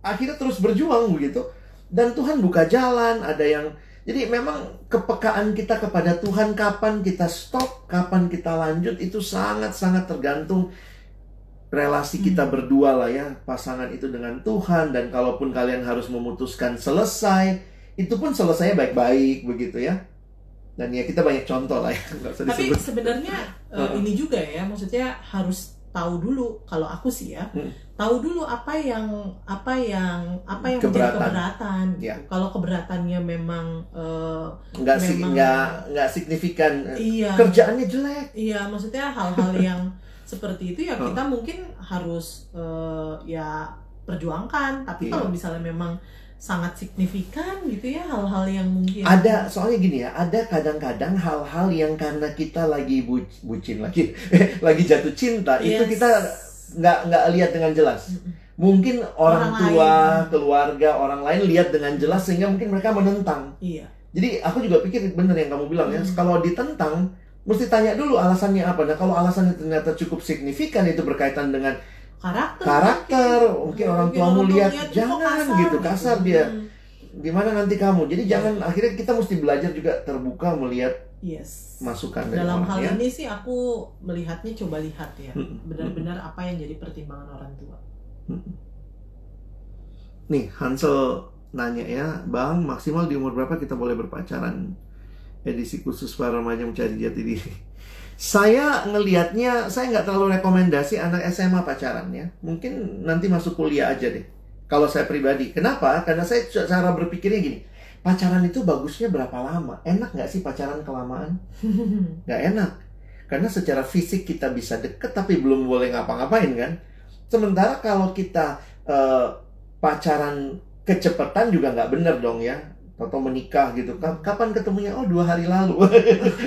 akhirnya terus berjuang begitu. Dan Tuhan buka jalan. Ada yang, jadi memang kepekaan kita kepada Tuhan, kapan kita stop, kapan kita lanjut, itu sangat-sangat tergantung relasi kita berdua lah ya, pasangan itu dengan Tuhan. Dan kalaupun kalian harus memutuskan selesai, itu pun selesainya baik-baik begitu ya. Dan ya kita banyak contoh lah ya. Tapi sebenarnya ini juga ya, maksudnya harus tahu dulu. Kalau aku sih ya, tahu dulu apa yang menjadi keberatan. Gitu. Kalau keberatannya memang nggak signifikan, iya, kerjaannya jelek. Iya, maksudnya hal-hal yang seperti itu ya kita mungkin harus ya perjuangkan. Tapi kalau misalnya memang sangat signifikan gitu ya, hal-hal yang mungkin ada, soalnya gini ya, ada kadang-kadang hal-hal yang karena kita lagi bucin lagi lagi jatuh cinta, itu kita nggak lihat dengan jelas. Mungkin orang tua, keluarga, orang lain lihat dengan jelas sehingga mungkin mereka menentang. Iya. Jadi aku juga pikir bener yang kamu bilang ya, kalau ditentang mesti tanya dulu alasannya apa. Nah kalau alasannya ternyata cukup signifikan, itu berkaitan dengan karakter, mungkin orang tuamu lihat jangan gitu, kasar dia. Gimana nanti kamu? Jadi jangan, akhirnya kita mesti belajar juga terbuka melihat masukan dari dalam orang. Hal ini sih aku melihatnya, coba lihat ya, benar-benar apa yang jadi pertimbangan orang tua. Nih Hansel nanya ya, Bang, maksimal di umur berapa kita boleh berpacaran? Edisi khusus para remaja mencari jati diri. Saya ngelihatnya, saya nggak terlalu rekomendasi anak SMA pacaran ya. Mungkin nanti masuk kuliah aja deh. Kalau saya pribadi. Kenapa? Karena saya cara berpikirnya gini. Pacaran itu bagusnya berapa lama? Enak nggak sih pacaran kelamaan? Nggak enak. Karena secara fisik kita bisa deket, tapi belum boleh ngapa-ngapain kan? Sementara kalau kita pacaran kecepatan juga nggak bener dong ya. Atau menikah gitu, kapan ketemunya? Oh 2 hari lalu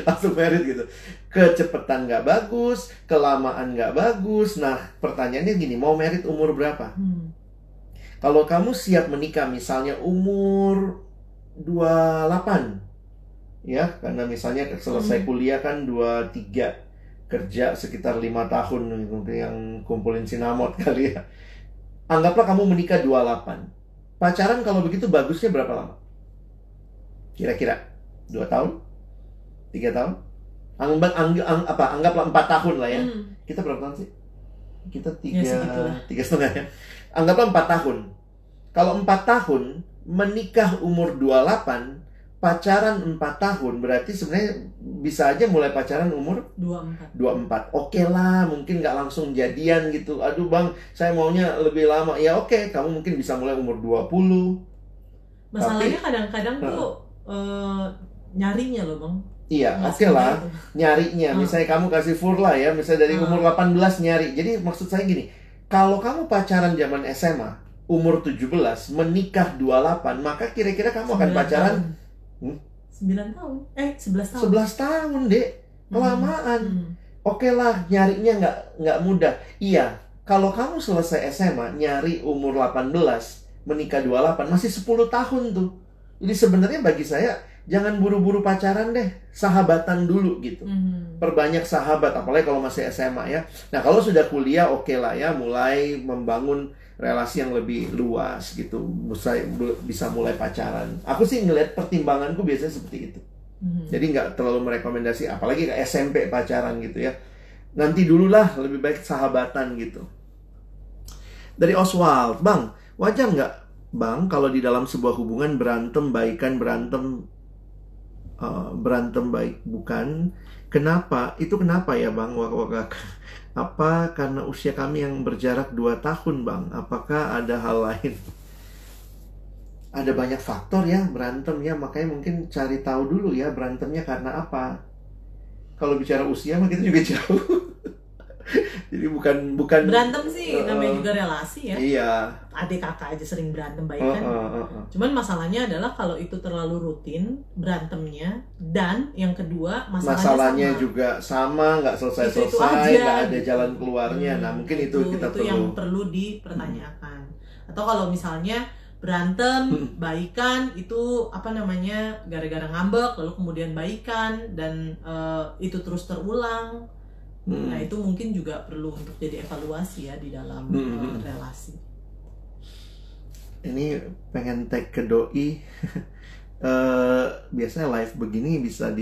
langsung married gitu. Kecepatan nggak bagus, kelamaan nggak bagus. Nah pertanyaannya gini, mau married umur berapa? Kalau kamu siap menikah misalnya umur 28 ya, karena misalnya selesai kuliah kan 2-3, kerja sekitar 5 tahun, yang kumpulin sinamot kali ya. Anggaplah kamu menikah 28. Pacaran kalau begitu bagusnya berapa lama? Kira-kira 2 tahun? 3 tahun? Anggaplah 4 tahun lah ya. Kita berapa tahun sih? Kita 3,5 ya. Anggaplah 4 tahun. Kalau 4 tahun, menikah umur 28, pacaran 4 tahun, berarti sebenarnya bisa aja mulai pacaran umur 24. Oke lah, mungkin nggak langsung jadian gitu. Aduh bang, saya maunya lebih lama. Ya oke, kamu mungkin bisa mulai umur 20. Masalahnya kadang-kadang tuh nyarinya loh bang. Iya, oke lah, nyarinya. Misalnya kamu kasih furla ya, misalnya dari umur 18 nyari. Jadi maksud saya gini, kalau kamu pacaran zaman SMA, umur 17, menikah 28, maka kira-kira kamu akan pacaran 9 tahun. 11 tahun. 11 tahun, Dek. Kelamaan. Oke lah, nyarinya nggak mudah. Iya, kalau kamu selesai SMA, nyari umur 18, menikah 28, masih 10 tahun tuh. Jadi sebenarnya bagi saya, jangan buru-buru pacaran deh. Sahabatan dulu gitu. Perbanyak sahabat, apalagi kalau masih SMA ya. Nah, kalau sudah kuliah, oke lah ya, mulai membangun relasi yang lebih luas gitu, bisa mulai pacaran. Aku sih ngeliat pertimbanganku biasanya seperti itu. Jadi nggak terlalu merekomendasi, apalagi ke SMP pacaran gitu ya. Nanti dululah, lebih baik sahabatan gitu. Dari Oswald, bang, wajar nggak bang kalau di dalam sebuah hubungan berantem baikan, berantem baik bukan? Kenapa? Itu kenapa ya bang? Apa karena usia kami yang berjarak 2 tahun bang? Apakah ada hal lain? Ada banyak faktor ya berantem ya, makanya mungkin cari tahu dulu ya berantemnya karena apa. Kalau bicara usia mah kita juga jauh. Jadi bukan berantem sih, namanya juga relasi ya. Iya. Adik kakak aja sering berantem baikan. Cuman masalahnya adalah kalau itu terlalu rutin berantemnya, dan yang kedua masalahnya sama. Juga sama, nggak selesai-selesai, nggak ada jalan keluarnya. Nah mungkin itu kita perlu. Yang perlu dipertanyakan. Atau kalau misalnya berantem, baikan itu gara-gara ngambek lalu kemudian baikan dan itu terus terulang. Nah itu mungkin juga perlu untuk jadi evaluasi ya di dalam relasi. Ini pengen tag ke doi. Biasanya live begini bisa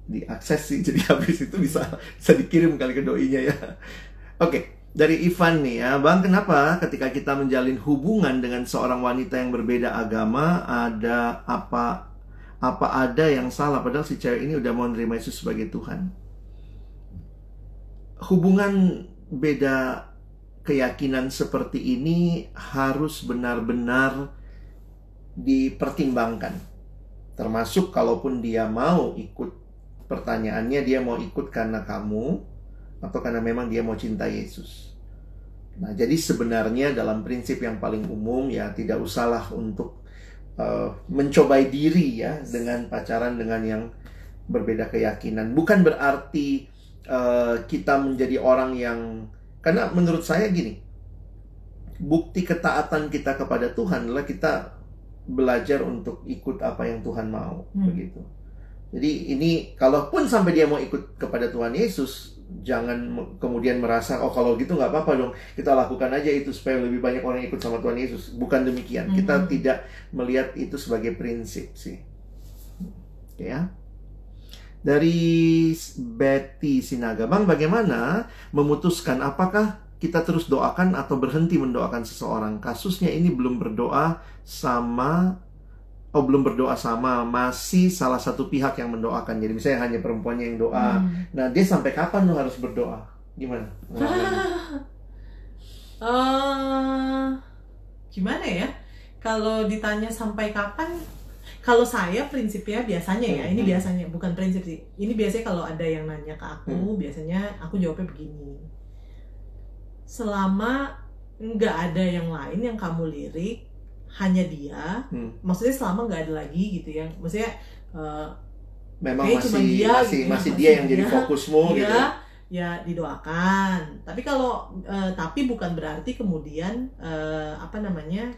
diakses sih, jadi habis itu bisa dikirim kali ke doinya ya. Oke. Dari Ivan nih ya, bang, kenapa ketika kita menjalin hubungan dengan seorang wanita yang berbeda agama, ada apa ada yang salah padahal si cewek ini udah mau menerima Yesus sebagai Tuhan? Hubungan beda keyakinan seperti ini harus benar-benar dipertimbangkan. Termasuk kalaupun dia mau ikut, pertanyaannya dia mau ikut karena kamu atau karena memang dia mau cinta Yesus. Nah, jadi sebenarnya dalam prinsip yang paling umum ya tidak usahlah untuk mencobai diri ya dengan pacaran dengan yang berbeda keyakinan. Bukan berarti kita menjadi orang yang, karena menurut saya gini, bukti ketaatan kita kepada Tuhan adalah kita belajar untuk ikut apa yang Tuhan mau, begitu. Jadi ini kalaupun sampai dia mau ikut kepada Tuhan Yesus, jangan kemudian merasa kalau gitu nggak apa-apa dong, kita lakukan aja itu supaya lebih banyak orang ikut sama Tuhan Yesus. Bukan demikian. Kita tidak melihat itu sebagai prinsip sih. Oke ya. Dari Betty Sinaga, bang, bagaimana memutuskan apakah kita terus doakan atau berhenti mendoakan seseorang? Kasusnya ini belum berdoa sama, masih salah satu pihak yang mendoakan. Jadi misalnya hanya perempuannya yang doa. Nah, dia sampai kapan lo harus berdoa? Gimana? Gimana ya? Kalau ditanya sampai kapan, kalau saya prinsipnya biasanya ya, ini biasanya bukan prinsip sih. Ini biasanya kalau ada yang nanya ke aku, biasanya aku jawabnya begini. Selama nggak ada yang lain yang kamu lirik, hanya dia, maksudnya selama nggak ada lagi gitu ya, maksudnya memang masih dia yang jadi fokusmu gitu ya didoakan. Tapi kalau tapi bukan berarti kemudian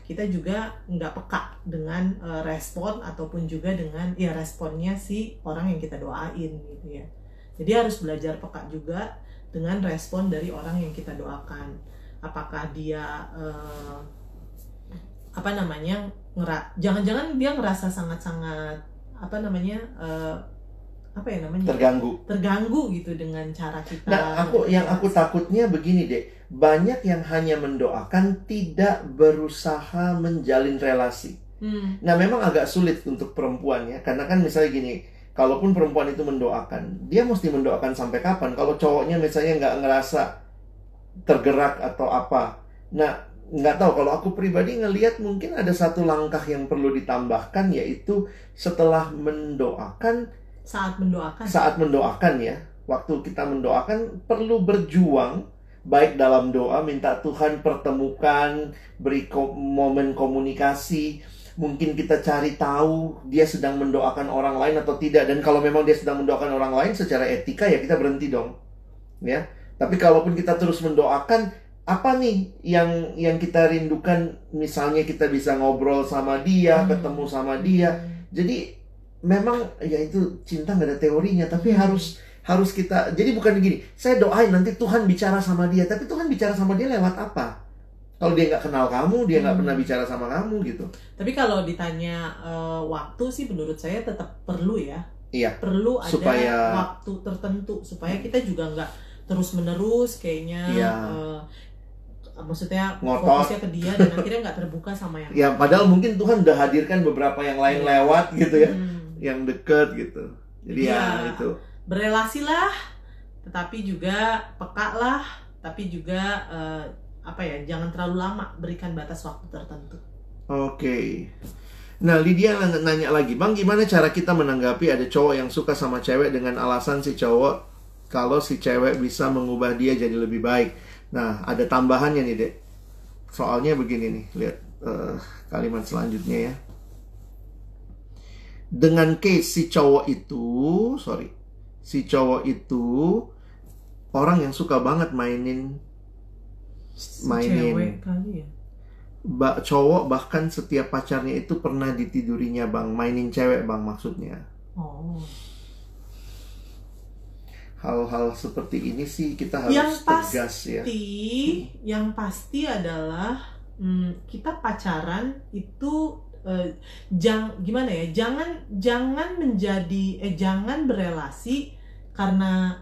kita juga nggak peka dengan respon ataupun juga dengan ya responnya si orang yang kita doain gitu ya. Jadi harus belajar peka juga dengan respon dari orang yang kita doakan. Apakah dia jangan-jangan dia ngerasa sangat-sangat terganggu gitu dengan cara kita. Nah, aku takutnya begini deh, banyak yang hanya mendoakan, tidak berusaha menjalin relasi. Nah, memang agak sulit untuk perempuan ya, karena kan misalnya gini, kalaupun perempuan itu mendoakan, dia mesti mendoakan sampai kapan? Kalau cowoknya misalnya nggak ngerasa tergerak atau apa. Nah, nggak tahu, kalau aku pribadi ngelihat mungkin ada satu langkah yang perlu ditambahkan, yaitu setelah mendoakan, saat mendoakan ya, waktu kita mendoakan perlu berjuang, baik dalam doa, minta Tuhan pertemukan, beri momen komunikasi. Mungkin kita cari tahu dia sedang mendoakan orang lain atau tidak. Dan kalau memang dia sedang mendoakan orang lain, secara etika ya kita berhenti dong ya. Tapi kalaupun kita terus mendoakan, apa nih yang kita rindukan? Misalnya kita bisa ngobrol sama dia, ketemu sama dia. Jadi memang ya itu cinta nggak ada teorinya, tapi harus kita. Jadi bukan gini, saya doain nanti Tuhan bicara sama dia, tapi Tuhan bicara sama dia lewat apa? Kalau dia nggak kenal kamu, dia nggak pernah bicara sama kamu gitu. Tapi kalau ditanya waktu sih, menurut saya tetap perlu ya. Iya. Perlu ada waktu tertentu supaya kita juga nggak terus-menerus kayaknya. Maksudnya fokusnya ke dia dan akhirnya nggak terbuka sama yang ya, padahal mungkin Tuhan udah hadirkan beberapa yang lain lewat gitu ya, yang deket gitu. Jadi ya itu, berelasilah, tetapi juga peka lah, tapi juga jangan terlalu lama, berikan batas waktu tertentu. Oke. Nah, Lydia nanya lagi, Bang, gimana cara kita menanggapi ada cowok yang suka sama cewek dengan alasan si cowok kalau si cewek bisa mengubah dia jadi lebih baik? Nah, ada tambahannya nih, Dek. Soalnya begini nih, lihat kalimat selanjutnya ya. Dengan case si cowok itu orang yang suka banget mainin cewek kali ya. Cowok bahkan setiap pacarnya itu pernah ditidurinya, Bang. Mainin cewek, Bang, maksudnya. Oh. Hal-hal seperti ini sih kita harus tegas ya. Yang pasti adalah kita pacaran itu jangan berelasi karena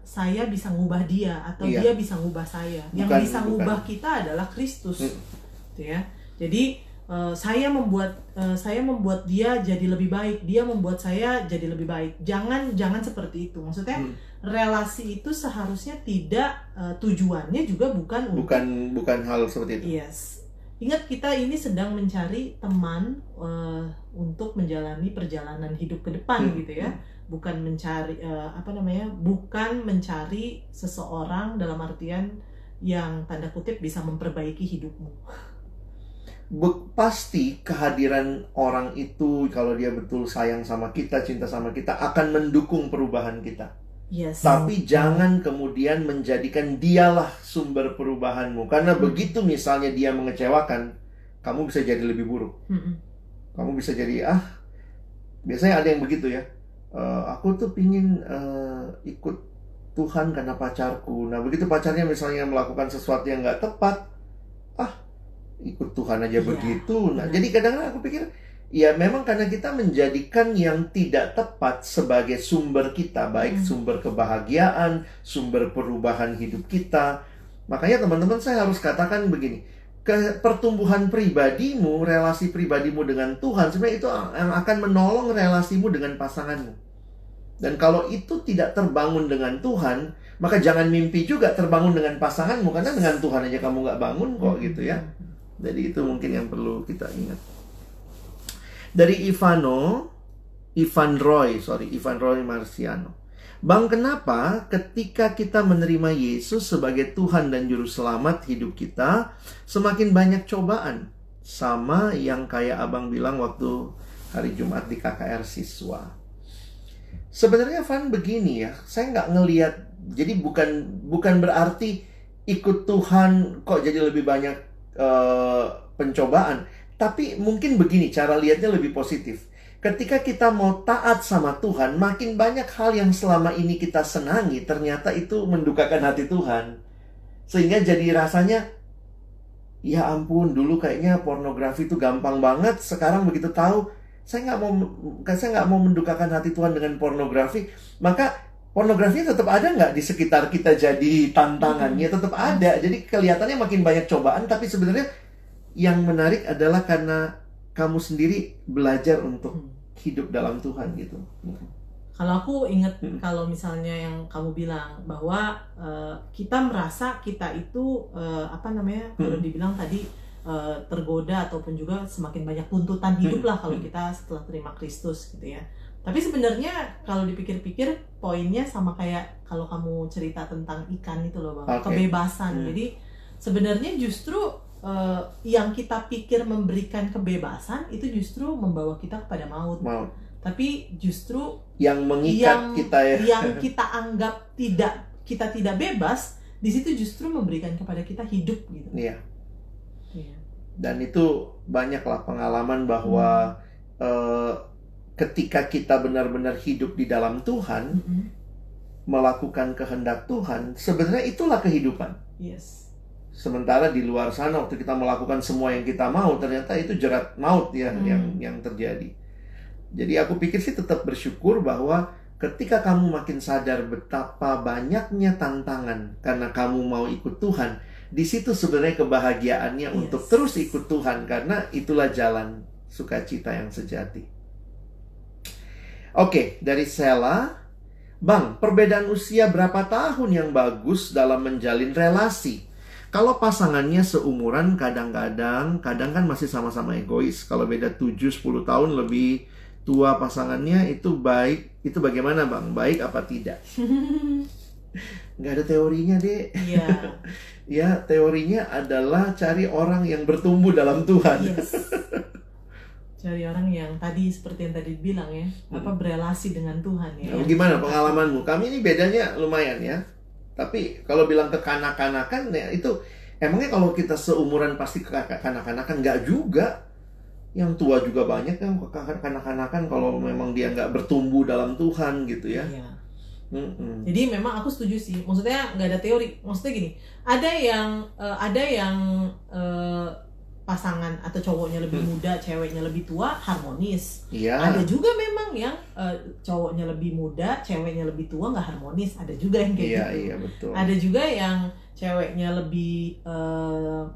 saya bisa ngubah dia atau dia bisa ngubah saya. Yang bisa ngubah kita adalah Kristus, gitu ya. Jadi saya membuat dia jadi lebih baik, dia membuat saya jadi lebih baik. Jangan seperti itu. Maksudnya relasi itu seharusnya tidak tujuannya juga bukan hal seperti itu. Yes. Ingat, kita ini sedang mencari teman untuk menjalani perjalanan hidup ke depan gitu ya. Bukan mencari bukan mencari seseorang dalam artian yang tanda kutip bisa memperbaiki hidupmu. Pasti kehadiran orang itu, kalau dia betul sayang sama kita, cinta sama kita, akan mendukung perubahan kita. Yes. Tapi jangan kemudian menjadikan dialah sumber perubahanmu. Karena begitu misalnya dia mengecewakan, kamu bisa jadi lebih buruk. Kamu bisa jadi, biasanya ada yang begitu ya. Aku tuh pingin ikut Tuhan karena pacarku. Nah, begitu pacarnya misalnya melakukan sesuatu yang gak tepat, ikut Tuhan aja begitu. Nah, jadi kadang-kadang aku pikir, ya memang karena kita menjadikan yang tidak tepat sebagai sumber kita, baik sumber kebahagiaan, sumber perubahan hidup kita. Makanya teman-teman, saya harus katakan begini, pertumbuhan pribadimu, relasi pribadimu dengan Tuhan, sebenarnya itu yang akan menolong relasimu dengan pasanganmu. Dan kalau itu tidak terbangun dengan Tuhan, maka jangan mimpi juga terbangun dengan pasanganmu, karena dengan Tuhan aja kamu gak bangun kok gitu ya. Jadi itu mungkin yang perlu kita ingat. Dari Ivan Roy Marciano. Bang, kenapa ketika kita menerima Yesus sebagai Tuhan dan Juru Selamat hidup kita, semakin banyak cobaan? Sama yang kayak Abang bilang waktu hari Jumat di KKR siswa. Sebenarnya Van begini ya, saya nggak ngelihat Jadi bukan berarti ikut Tuhan kok jadi lebih banyak pencobaan. Tapi mungkin begini cara lihatnya lebih positif. Ketika kita mau taat sama Tuhan, makin banyak hal yang selama ini kita senangi, ternyata itu mendukakan hati Tuhan. Sehingga jadi rasanya, ya ampun, dulu kayaknya pornografi itu gampang banget. Sekarang begitu tahu, saya nggak mau mendukakan hati Tuhan dengan pornografi. Maka pornografinya tetap ada nggak di sekitar kita jadi tantangannya? Tetap ada. Jadi kelihatannya makin banyak cobaan, tapi sebenarnya yang menarik adalah karena kamu sendiri belajar untuk hidup dalam Tuhan gitu. Kalau aku ingat kalau misalnya yang kamu bilang bahwa kita merasa kita itu kalau dibilang tadi tergoda ataupun juga semakin banyak tuntutan hidup lah kalau kita setelah terima Kristus gitu ya. Tapi sebenarnya kalau dipikir-pikir poinnya sama kayak kalau kamu cerita tentang ikan itu loh Bang, kebebasan. Jadi sebenarnya justru yang kita pikir memberikan kebebasan itu justru membawa kita kepada maut. Tapi justru yang mengikat kita ya, yang kita anggap kita tidak bebas, di situ justru memberikan kepada kita hidup gitu. Iya. Dan itu banyaklah pengalaman bahwa ketika kita benar-benar hidup di dalam Tuhan, melakukan kehendak Tuhan, sebenarnya itulah kehidupan. Yes. Sementara di luar sana waktu kita melakukan semua yang kita mau, ternyata itu jerat maut ya yang terjadi. Jadi aku pikir sih tetap bersyukur bahwa ketika kamu makin sadar betapa banyaknya tantangan karena kamu mau ikut Tuhan, di situ sebenarnya kebahagiaannya untuk terus ikut Tuhan, karena itulah jalan sukacita yang sejati. Oke, dari Sela, Bang, perbedaan usia berapa tahun yang bagus dalam menjalin relasi? Kalau pasangannya seumuran kadang kan masih sama-sama egois. Kalau beda 7-10 tahun lebih tua pasangannya, itu baik. Itu bagaimana Bang? Baik apa tidak? Nggak ada teorinya deh. Iya. Ya, teorinya adalah cari orang yang bertumbuh dalam Tuhan. Yes. Cari orang yang tadi seperti yang tadi bilang ya, berelasi dengan Tuhan ya. Nah, gimana pengalamanmu? Kami ini bedanya lumayan ya. Tapi kalau bilang kekanak-kanakan ya itu, emangnya kalau kita seumuran pasti kekanak-kanakan? Nggak juga. Yang tua juga banyak yang kekanak-kanakan kalau memang dia nggak bertumbuh dalam Tuhan gitu ya. Iya. Jadi memang aku setuju sih. Maksudnya nggak ada teori. Maksudnya gini, ada yang pasangan atau cowoknya lebih muda, ceweknya lebih tua, harmonis. Iya. Ada juga memang yang cowoknya lebih muda, ceweknya lebih tua, nggak harmonis. Ada juga yang kayak gitu. Iya, betul. Ada juga yang ceweknya lebih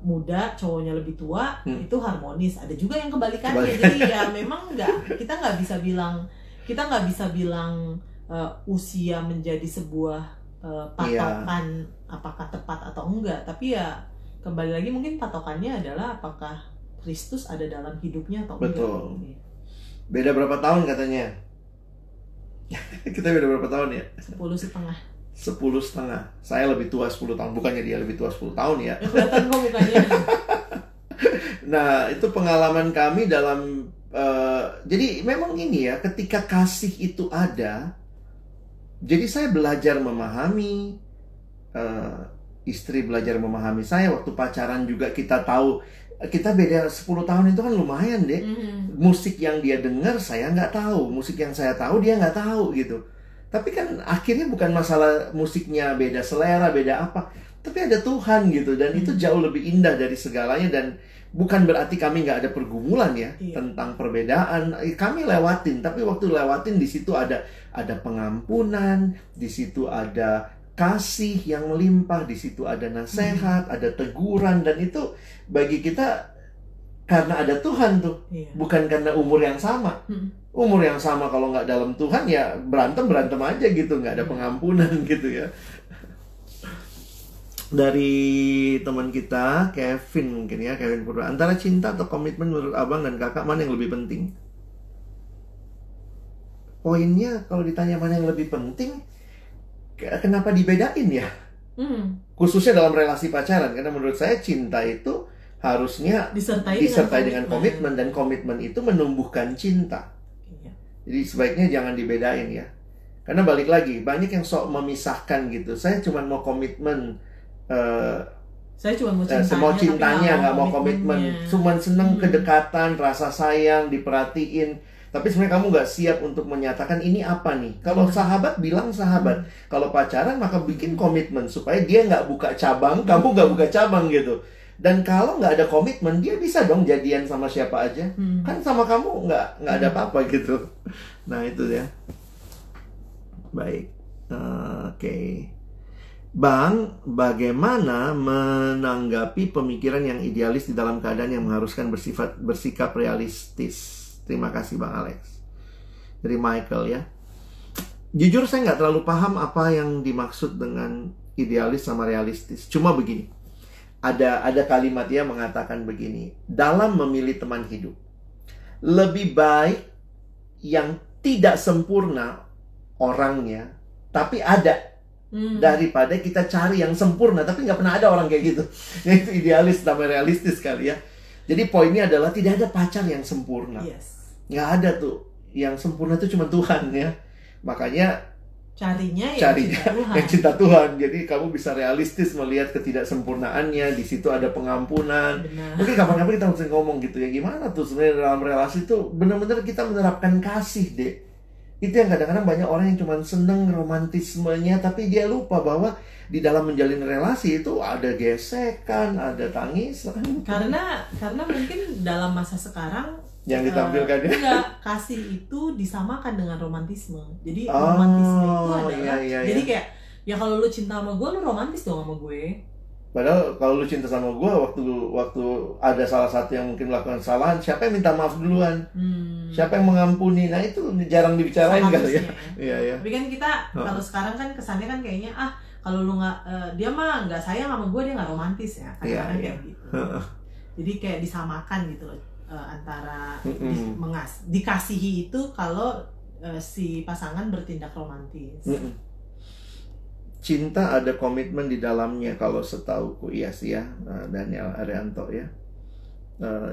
muda, cowoknya lebih tua, itu harmonis. Ada juga yang kebalikannya. Jadi ya memang kita nggak bisa bilang usia menjadi sebuah patokan apakah tepat atau enggak. Tapi ya kembali lagi mungkin patokannya adalah apakah Kristus ada dalam hidupnya atau enggak. Betul. Beda berapa tahun katanya? Kita beda berapa tahun ya? 10,5. 10,5. Saya lebih tua 10 tahun. Bukannya dia lebih tua 10 tahun ya. Kelihatan kok mukanya. Nah, itu pengalaman kami dalam jadi memang ini ya, ketika kasih itu ada, jadi saya belajar memahami, istri belajar memahami saya. Waktu pacaran juga kita tahu, kita beda 10 tahun itu kan lumayan deh. Musik yang dia dengar saya nggak tahu, musik yang saya tahu dia nggak tahu gitu. Tapi kan akhirnya bukan masalah musiknya beda selera, beda apa, tapi ada Tuhan gitu. Dan itu jauh lebih indah dari segalanya. Dan bukan berarti kami nggak ada pergumulan ya tentang perbedaan. Kami lewatin, tapi waktu lewatin di situ ada pengampunan, di situ ada kasih yang melimpah, di situ ada nasihat, ada teguran. Dan itu bagi kita karena ada Tuhan tuh, bukan karena umur yang sama. Umur yang sama kalau nggak dalam Tuhan ya berantem aja gitu, nggak ada pengampunan gitu ya. Dari teman kita Kevin mungkin ya, Kevin Purwa, antara cinta atau komitmen menurut abang dan kakak mana yang lebih penting? Poinnya kalau ditanya mana yang lebih penting, kenapa dibedain ya? Khususnya dalam relasi pacaran, karena menurut saya cinta itu harusnya disertai dengan komitmen, dan komitmen itu menumbuhkan cinta. Jadi sebaiknya jangan dibedain ya. Karena balik lagi, banyak yang sok memisahkan gitu. Saya cuma mau komitmen, saya cuma mau cintanya, nggak mau komitmen. Cuma seneng kedekatan, rasa sayang, diperhatiin. Tapi sebenarnya kamu nggak siap untuk menyatakan ini apa nih. Kalau sahabat bilang sahabat. Kalau pacaran maka bikin komitmen supaya dia nggak buka cabang, kamu nggak buka cabang gitu. Dan kalau nggak ada komitmen, dia bisa dong jadian sama siapa aja. Kan sama kamu nggak ada apa-apa gitu. Nah itu ya. Baik, oke. Bang, bagaimana menanggapi pemikiran yang idealis di dalam keadaan yang mengharuskan bersikap realistis? Terima kasih Bang Alex. Dari Michael ya. Jujur saya nggak terlalu paham apa yang dimaksud dengan idealis sama realistis. Cuma begini, ada kalimat dia mengatakan begini, dalam memilih teman hidup, lebih baik yang tidak sempurna orangnya, tapi ada, daripada kita cari yang sempurna tapi nggak pernah ada orang kayak gitu. Itu idealis sama realistis kali ya. Jadi poinnya adalah tidak ada pacar yang sempurna. Nggak ada tuh. Yang sempurna itu cuma Tuhan ya. Makanya carinya yang cinta Tuhan. Jadi kamu bisa realistis melihat ketidaksempurnaannya. Di situ ada pengampunan. Benar. Mungkin kapan-kapan kita harus ngomong gitu ya. Gimana tuh sebenarnya dalam relasi itu benar-benar kita menerapkan kasih deh. Itu yang kadang-kadang banyak orang yang cuma seneng romantismenya, tapi dia lupa bahwa di dalam menjalin relasi itu ada gesekan, ada tangisan. Karena mungkin dalam masa sekarang yang ditampilkan kasih itu disamakan dengan romantisme. Jadi romantisme itu adalah jadi kayak ya kalau lu cinta sama gue, lu romantis dong sama gue. Padahal kalau lu cinta sama gue, waktu ada salah satu yang mungkin melakukan kesalahan, siapa yang minta maaf duluan? Siapa yang mengampuni? Nah itu jarang dibicarain kali ya. Iya. Tapi kan kita kalau sekarang kan kesannya kan kayaknya kalau lu nggak dia mah nggak sayang sama gue, dia nggak romantis ya. Kadang-kadang kayak gitu. Jadi kayak disamakan gitu loh antara dikasihi itu kalau si pasangan bertindak romantis. Cinta ada komitmen di dalamnya kalau setauku, iya sih ya, Daniel Arianto ya.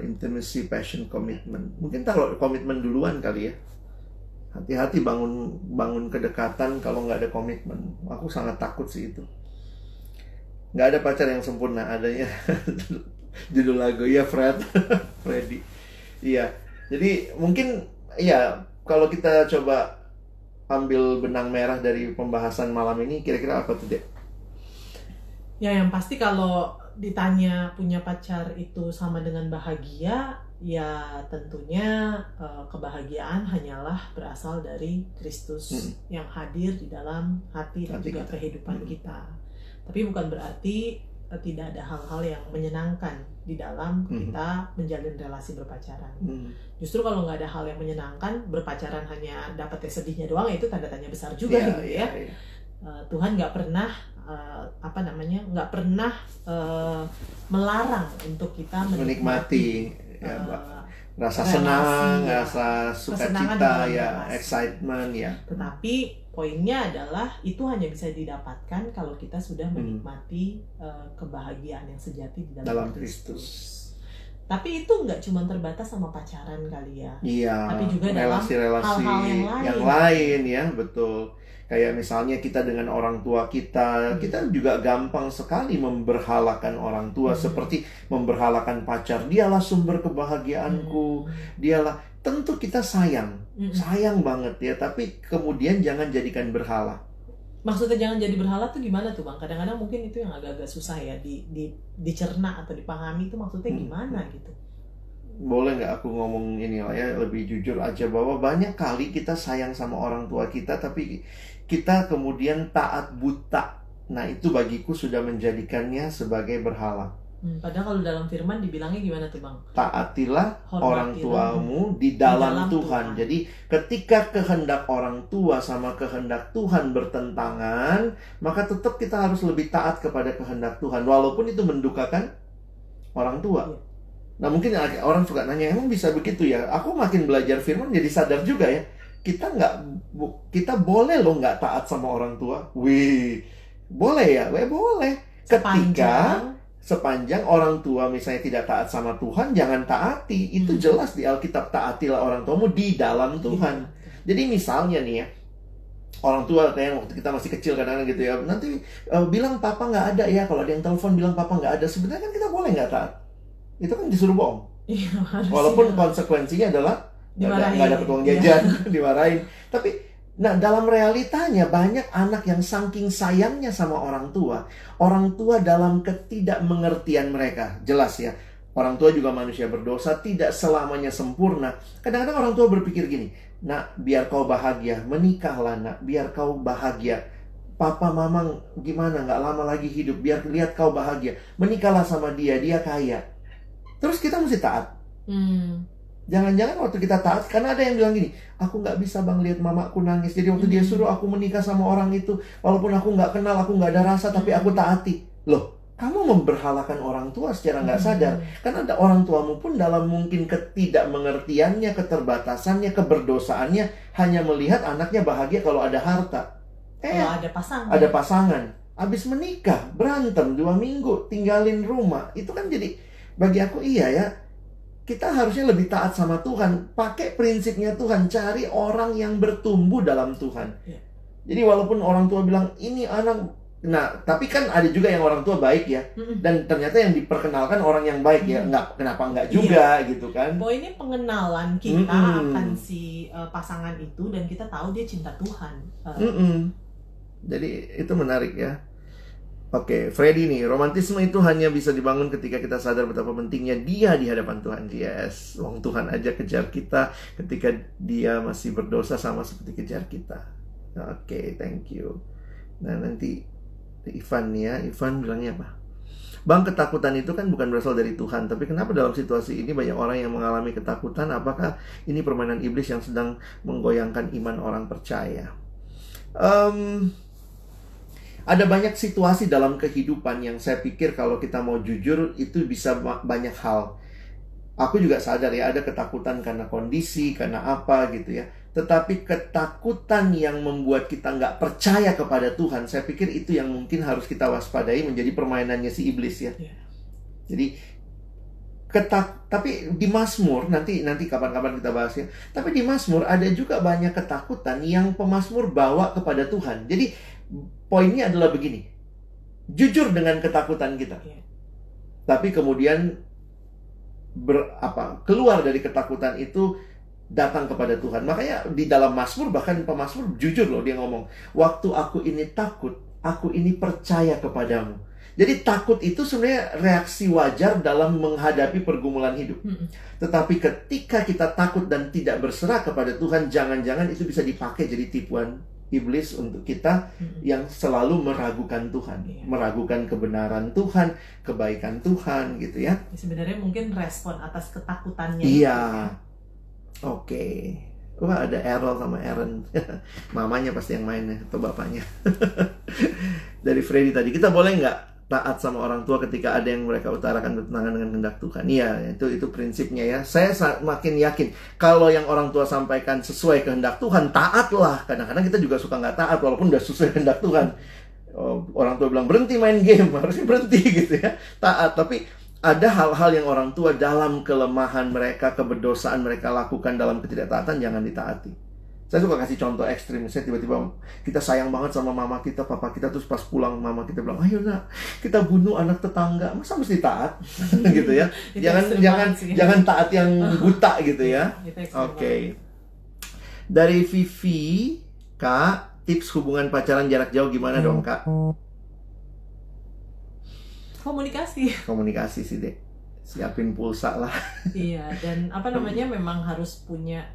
Intimacy, passion, commitment. Mungkin taruh komitmen duluan kali ya. Hati-hati bangun kedekatan kalau nggak ada komitmen. Aku sangat takut sih itu. Nggak ada pacar yang sempurna, adanya judul lagu ya Freddy. Iya. Jadi mungkin ya kalau kita coba ambil benang merah dari pembahasan malam ini, kira-kira apa tuh, Dek? Ya yang pasti kalau ditanya punya pacar itu sama dengan bahagia, ya tentunya kebahagiaan hanyalah berasal dari Kristus yang hadir di dalam hati dan juga kehidupan kita. Tapi bukan berarti tidak ada hal-hal yang menyenangkan di dalam kita menjalin relasi berpacaran. Justru kalau nggak ada hal yang menyenangkan, berpacaran hanya dapat sedihnya doang, itu tanda tanya besar juga gitu ya. Tuhan nggak pernah nggak pernah melarang untuk kita menikmati rasa senang, rasa sukacita ya, excitement ya. Tetapi poinnya adalah itu hanya bisa didapatkan kalau kita sudah menikmati kebahagiaan yang sejati di dalam Kristus. Tapi itu nggak cuma terbatas sama pacaran kali ya. Iya. Tapi juga relasi-relasi hal-hal yang lain ya, betul. Kayak misalnya kita dengan orang tua kita juga gampang sekali memberhalakan orang tua, seperti memberhalakan pacar. Dialah sumber kebahagiaanku, dialah. Tentu kita sayang banget ya, tapi kemudian jangan jadikan berhala. Maksudnya jangan jadi berhala tuh gimana tuh Bang? Kadang-kadang mungkin itu yang agak-agak susah ya dicerna atau dipahami, itu maksudnya gimana gitu. Boleh nggak aku ngomong ini lah ya, lebih jujur aja, bahwa banyak kali kita sayang sama orang tua kita, tapi kita kemudian taat buta. Nah itu bagiku sudah menjadikannya sebagai berhala. Padahal kalau dalam firman dibilangnya gimana tuh Bang? Taatilah orang tuamu di dalam Tuhan. Jadi ketika kehendak orang tua sama kehendak Tuhan bertentangan, maka tetap kita harus lebih taat kepada kehendak Tuhan, walaupun itu mendukakan orang tua. Nah mungkin orang suka nanya, emang bisa begitu ya? Aku makin belajar firman jadi sadar juga ya, kita boleh loh nggak taat sama orang tua. Boleh ya? Boleh. Sepanjang orang tua misalnya tidak taat sama Tuhan, jangan taati. Itu jelas di Alkitab, taatilah orang tuamu di dalam Tuhan. Jadi misalnya nih ya, orang tua kayak waktu kita masih kecil kadang-kadang gitu ya, nanti bilang papa nggak ada ya, kalau ada yang telepon bilang papa nggak ada. Sebenarnya kan kita boleh nggak taat, itu kan disuruh bohong. Walaupun konsekuensinya adalah nggak dapat uang jajan, dimarahin. Tapi dalam realitanya banyak anak yang saking sayangnya sama orang tua dalam ketidakmengertian mereka, jelas ya, orang tua juga manusia berdosa, tidak selamanya sempurna. Kadang-kadang orang tua berpikir gini, nak, biar kau bahagia, menikahlah nak, biar kau bahagia. Papa mama gimana, nggak lama lagi hidup, biar lihat kau bahagia, menikahlah sama dia, dia kaya. Terus kita mesti taat. Jangan-jangan waktu kita taat, karena ada yang bilang gini, aku nggak bisa bang lihat mamaku nangis, jadi waktu dia suruh aku menikah sama orang itu, walaupun aku nggak kenal, aku nggak ada rasa, tapi aku taati. Loh, kamu memberhalakan orang tua secara nggak sadar. Karena ada orang tuamu pun dalam mungkin ketidakmengertiannya, keterbatasannya, keberdosaannya, hanya melihat anaknya bahagia kalau ada harta. Kalau ada pasangan. Ada pasangan. Habis menikah, berantem 2 minggu, tinggalin rumah. Itu kan jadi, bagi aku iya ya, kita harusnya lebih taat sama Tuhan. Pakai prinsipnya Tuhan, cari orang yang bertumbuh dalam Tuhan. Jadi walaupun orang tua bilang, ini anak... Nah, tapi kan ada juga yang orang tua baik ya. Dan ternyata yang diperkenalkan orang yang baik ya. Kenapa enggak juga gitu kan. Poinnya pengenalan kita akan si pasangan itu, dan kita tahu dia cinta Tuhan. Jadi itu menarik ya. Oke, Freddy nih, romantisme itu hanya bisa dibangun ketika kita sadar betapa pentingnya dia di hadapan Tuhan. Yes, wong Tuhan aja kejar kita ketika dia masih berdosa sama seperti kejar kita. Oke, thank you. Nah, nanti Ivan nih ya, Ivan bilangnya apa? Bang, ketakutan itu kan bukan berasal dari Tuhan. Tapi kenapa dalam situasi ini banyak orang yang mengalami ketakutan? Apakah ini permainan iblis yang sedang menggoyangkan iman orang percaya? Ada banyak situasi dalam kehidupan yang saya pikir kalau kita mau jujur itu bisa banyak hal. Aku juga sadar ya, ada ketakutan karena kondisi, karena apa gitu ya. Tetapi ketakutan yang membuat kita nggak percaya kepada Tuhan, saya pikir itu yang mungkin harus kita waspadai, menjadi permainannya si iblis ya. Jadi tapi di Mazmur, nanti kapan-kapan kita bahas ya. Tapi di Mazmur ada juga banyak ketakutan yang pemazmur bawa kepada Tuhan. Jadi poinnya adalah begini, jujur dengan ketakutan kita, tapi kemudian keluar dari ketakutan itu, datang kepada Tuhan. Makanya di dalam Mazmur, bahkan pemazmur jujur loh, dia ngomong, waktu aku ini takut, aku ini percaya kepadamu. Jadi takut itu sebenarnya reaksi wajar dalam menghadapi pergumulan hidup. Tetapi ketika kita takut dan tidak berserah kepada Tuhan, jangan-jangan itu bisa dipakai jadi tipuan iblis untuk kita yang selalu meragukan Tuhan, meragukan kebenaran Tuhan, kebaikan Tuhan gitu ya. Sebenarnya mungkin respon atas ketakutannya. Iya. Oke. Wah, ada Errol sama Aaron. Mamanya pasti yang mainnya atau bapaknya. Dari Freddy tadi, kita boleh nggak taat sama orang tua ketika ada yang mereka utarakan bertentangan dengan kehendak Tuhan? Iya, itu prinsipnya ya. Saya makin yakin kalau yang orang tua sampaikan sesuai kehendak Tuhan, taatlah. Kadang-kadang kita juga suka nggak taat walaupun udah sesuai kehendak Tuhan. Orang tua bilang berhenti main game, harusnya berhenti gitu ya. Taat, tapi ada hal-hal yang orang tua dalam kelemahan mereka, keberdosaan mereka lakukan dalam ketidaktaatan, jangan ditaati. Saya suka kasih contoh ekstrim. Saya tiba-tiba, kita sayang banget sama mama kita, papa kita, terus pas pulang mama kita bilang, ayo nak, kita bunuh anak tetangga. Masa mesti taat? Gitu ya. Jangan taat yang buta gitu ya. Oke. Dari Vivi, Kak, tips hubungan pacaran jarak jauh gimana dong, Kak? Komunikasi sih, Dek. Siapin pulsa lah. Iya, dan memang harus punya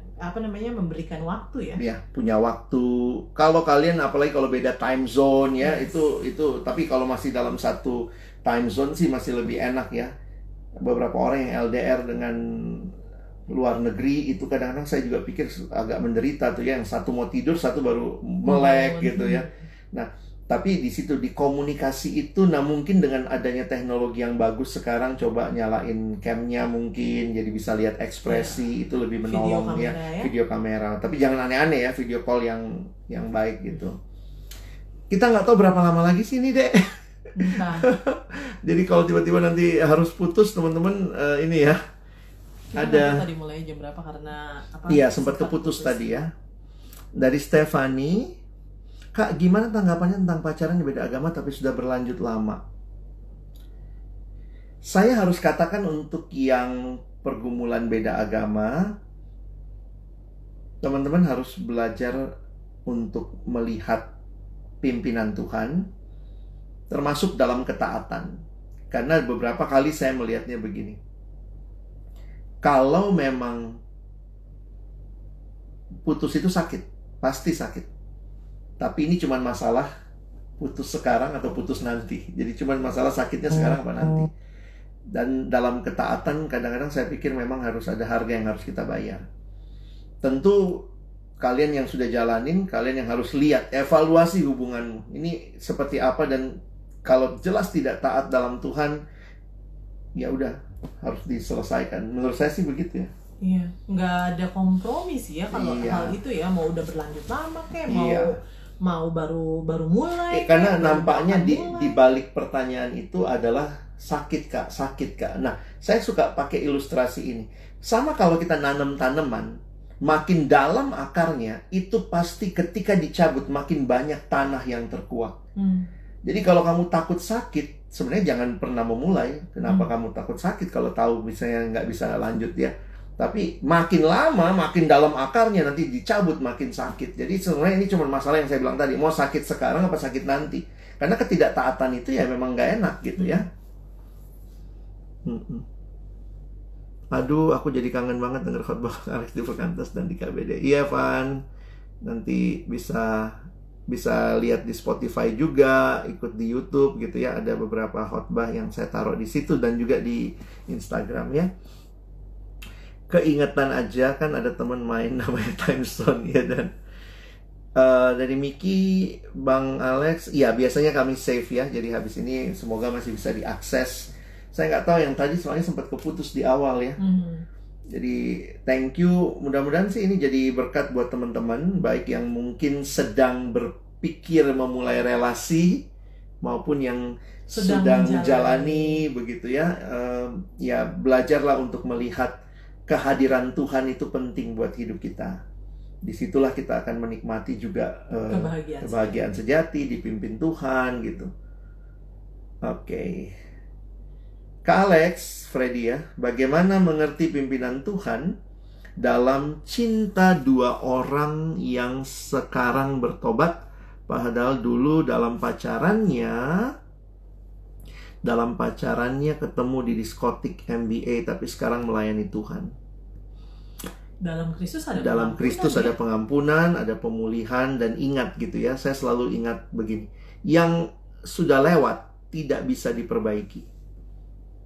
memberikan waktu ya. Iya, punya waktu. Kalau kalian apalagi kalau beda time zone ya, itu tapi kalau masih dalam satu time zone sih masih lebih enak ya. Beberapa orang yang LDR dengan luar negeri itu kadang-kadang saya juga pikir agak menderita tuh ya, yang satu mau tidur, satu baru melek gitu ya. Nah, tapi di situ di komunikasi itu, nah mungkin dengan adanya teknologi yang bagus sekarang, coba nyalain camnya mungkin, jadi bisa lihat ekspresi, itu lebih menolong ya. Video kamera. Tapi jangan aneh-aneh ya, video call yang baik gitu. Kita nggak tahu berapa lama lagi sih ini, Dek. Jadi kalau tiba-tiba nanti harus putus, teman-teman, ini ya. Ada. Tadi mulai jam berapa karena Iya, sempat keputus tadi ya. Dari Stefani. Kak, gimana tanggapannya tentang pacaran yang beda agama tapi sudah berlanjut lama? Saya harus katakan untuk yang pergumulan beda agama, teman-teman harus belajar untuk melihat pimpinan Tuhan, termasuk dalam ketaatan. Karena beberapa kali saya melihatnya begini. Kalau memang putus itu sakit, pasti sakit. Tapi ini cuma masalah putus sekarang atau putus nanti. Jadi cuma masalah sakitnya sekarang apa nanti. Dan dalam ketaatan kadang-kadang saya pikir memang harus ada harga yang harus kita bayar. Tentu kalian yang sudah jalanin, kalian yang harus lihat, evaluasi hubunganmu. Ini seperti apa, dan kalau jelas tidak taat dalam Tuhan, ya udah, harus diselesaikan. Menurut saya sih begitu ya. Iya, nggak ada kompromi sih ya kalau hal itu ya, mau udah berlanjut lama kayak mau baru mulai. Karena nampaknya di balik pertanyaan itu adalah sakit kak. Nah, saya suka pakai ilustrasi ini. Sama kalau kita nanam tanaman, makin dalam akarnya, itu pasti ketika dicabut makin banyak tanah yang terkuak. Jadi kalau kamu takut sakit, sebenarnya jangan pernah memulai. Kenapa kamu takut sakit kalau tahu misalnya nggak bisa lanjut ya? Tapi makin lama, makin dalam akarnya, nanti dicabut makin sakit. Jadi sebenarnya ini cuma masalah yang saya bilang tadi, mau sakit sekarang apa sakit nanti. Karena ketidaktaatan itu ya memang nggak enak gitu ya. Aduh, aku jadi kangen banget denger khotbah Alex di Perkantas dan di KBD. Iya, Van. Nanti bisa lihat di Spotify juga, ikut di YouTube gitu ya. Ada beberapa khotbah yang saya taruh di situ dan juga di Instagram ya. Keingetan aja kan ada teman main namanya Time Zone ya, dan dari Miki, Bang Alex, ya biasanya kami save ya. Jadi habis ini semoga masih bisa diakses. Saya nggak tahu yang tadi soalnya sempat keputus di awal ya. Jadi thank you. Mudah-mudahan sih ini jadi berkat buat teman-teman, baik yang mungkin sedang berpikir memulai relasi maupun yang sedang menjalani begitu ya. Ya belajarlah untuk melihat kehadiran Tuhan itu penting buat hidup kita. Disitulah kita akan menikmati juga kebahagiaan sejati, dipimpin Tuhan gitu. Oke. Kak Alex, Freddy ya, bagaimana mengerti pimpinan Tuhan dalam cinta dua orang yang sekarang bertobat, padahal dulu dalam pacarannya ketemu di diskotik MBA, tapi sekarang melayani Tuhan. Dalam Kristus ada pengampunan, ada pemulihan, dan ingat gitu ya, saya selalu ingat begini, yang sudah lewat tidak bisa diperbaiki.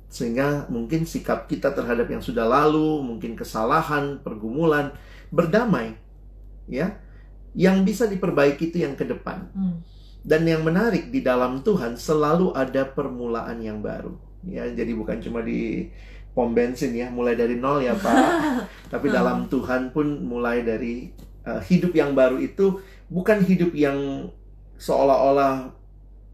Sehingga mungkin sikap kita terhadap yang sudah lalu, mungkin kesalahan, pergumulan, berdamai ya. Yang bisa diperbaiki itu yang ke depan. Dan yang menarik, di dalam Tuhan selalu ada permulaan yang baru ya. Jadi bukan cuma di pom bensin ya, mulai dari nol ya Pak. Tapi dalam Tuhan pun mulai dari hidup yang baru itu bukan hidup yang seolah-olah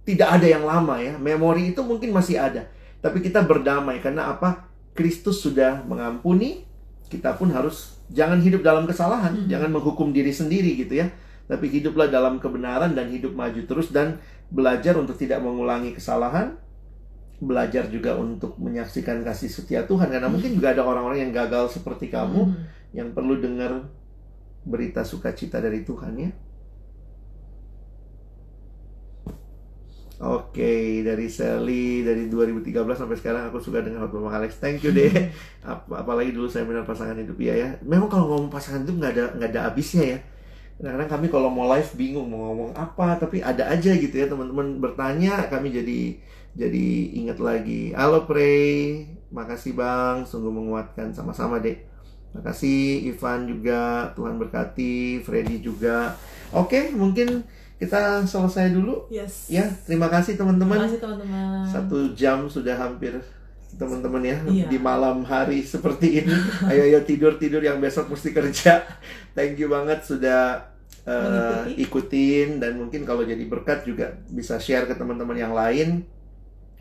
tidak ada yang lama ya. Memori itu mungkin masih ada, tapi kita berdamai. Karena apa? Kristus sudah mengampuni. Kita pun harus jangan hidup dalam kesalahan, jangan menghukum diri sendiri gitu ya. Tapi hiduplah dalam kebenaran dan hidup maju terus, dan belajar untuk tidak mengulangi kesalahan. Belajar juga untuk menyaksikan kasih setia Tuhan. Karena mungkin juga ada orang-orang yang gagal seperti kamu, yang perlu dengar berita sukacita dari Tuhan ya. Oke, dari Sally, dari 2013 sampai sekarang aku suka dengan khotbah Alex. Thank you deh. Apalagi dulu saya benar pasangan hidup ya. Memang kalau ngomong pasangan hidup nggak ada habisnya ya. Kadang-kadang kami kalau mau live bingung mau ngomong apa, tapi ada aja gitu ya, teman-teman bertanya, kami jadi ingat lagi. Halo Pray, makasih Bang, sungguh menguatkan, sama-sama deh. Makasih Ivan juga, Tuhan berkati, Freddy juga. Oke, mungkin kita selesai dulu. Yes. Ya, terima kasih teman-teman. Terima kasih teman-teman. 1 jam sudah hampir teman-teman ya. Iya. Di malam hari seperti ini. Ayo tidur yang besok mesti kerja. Thank you banget sudah ikutin, dan mungkin kalau jadi berkat juga bisa share ke teman-teman yang lain.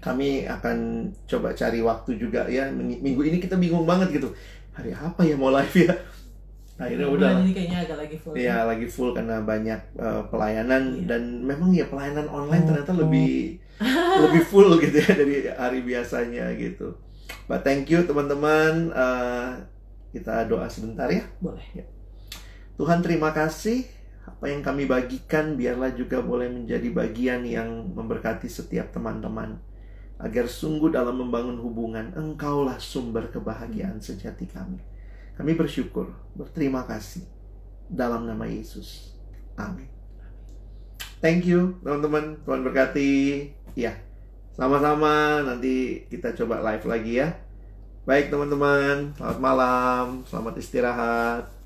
Kami akan coba cari waktu juga ya. Minggu ini kita bingung banget gitu. Hari apa ya mau live ya? akhirnya udah. Ini kayaknya agak lagi full. Iya, lagi full karena banyak pelayanan dan memang ya pelayanan online ternyata lebih full gitu ya dari hari biasanya gitu. But thank you teman-teman. Kita doa sebentar ya. Boleh. Ya. Tuhan terima kasih. Apa yang kami bagikan biarlah juga boleh menjadi bagian yang memberkati setiap teman-teman. Agar sungguh dalam membangun hubungan, Engkaulah sumber kebahagiaan sejati kami. Kami bersyukur, berterima kasih. Dalam nama Yesus. Amin. Thank you teman-teman. Tuhan berkati. Ya, sama-sama. Nanti kita coba live lagi ya. Baik teman-teman, selamat malam, selamat istirahat.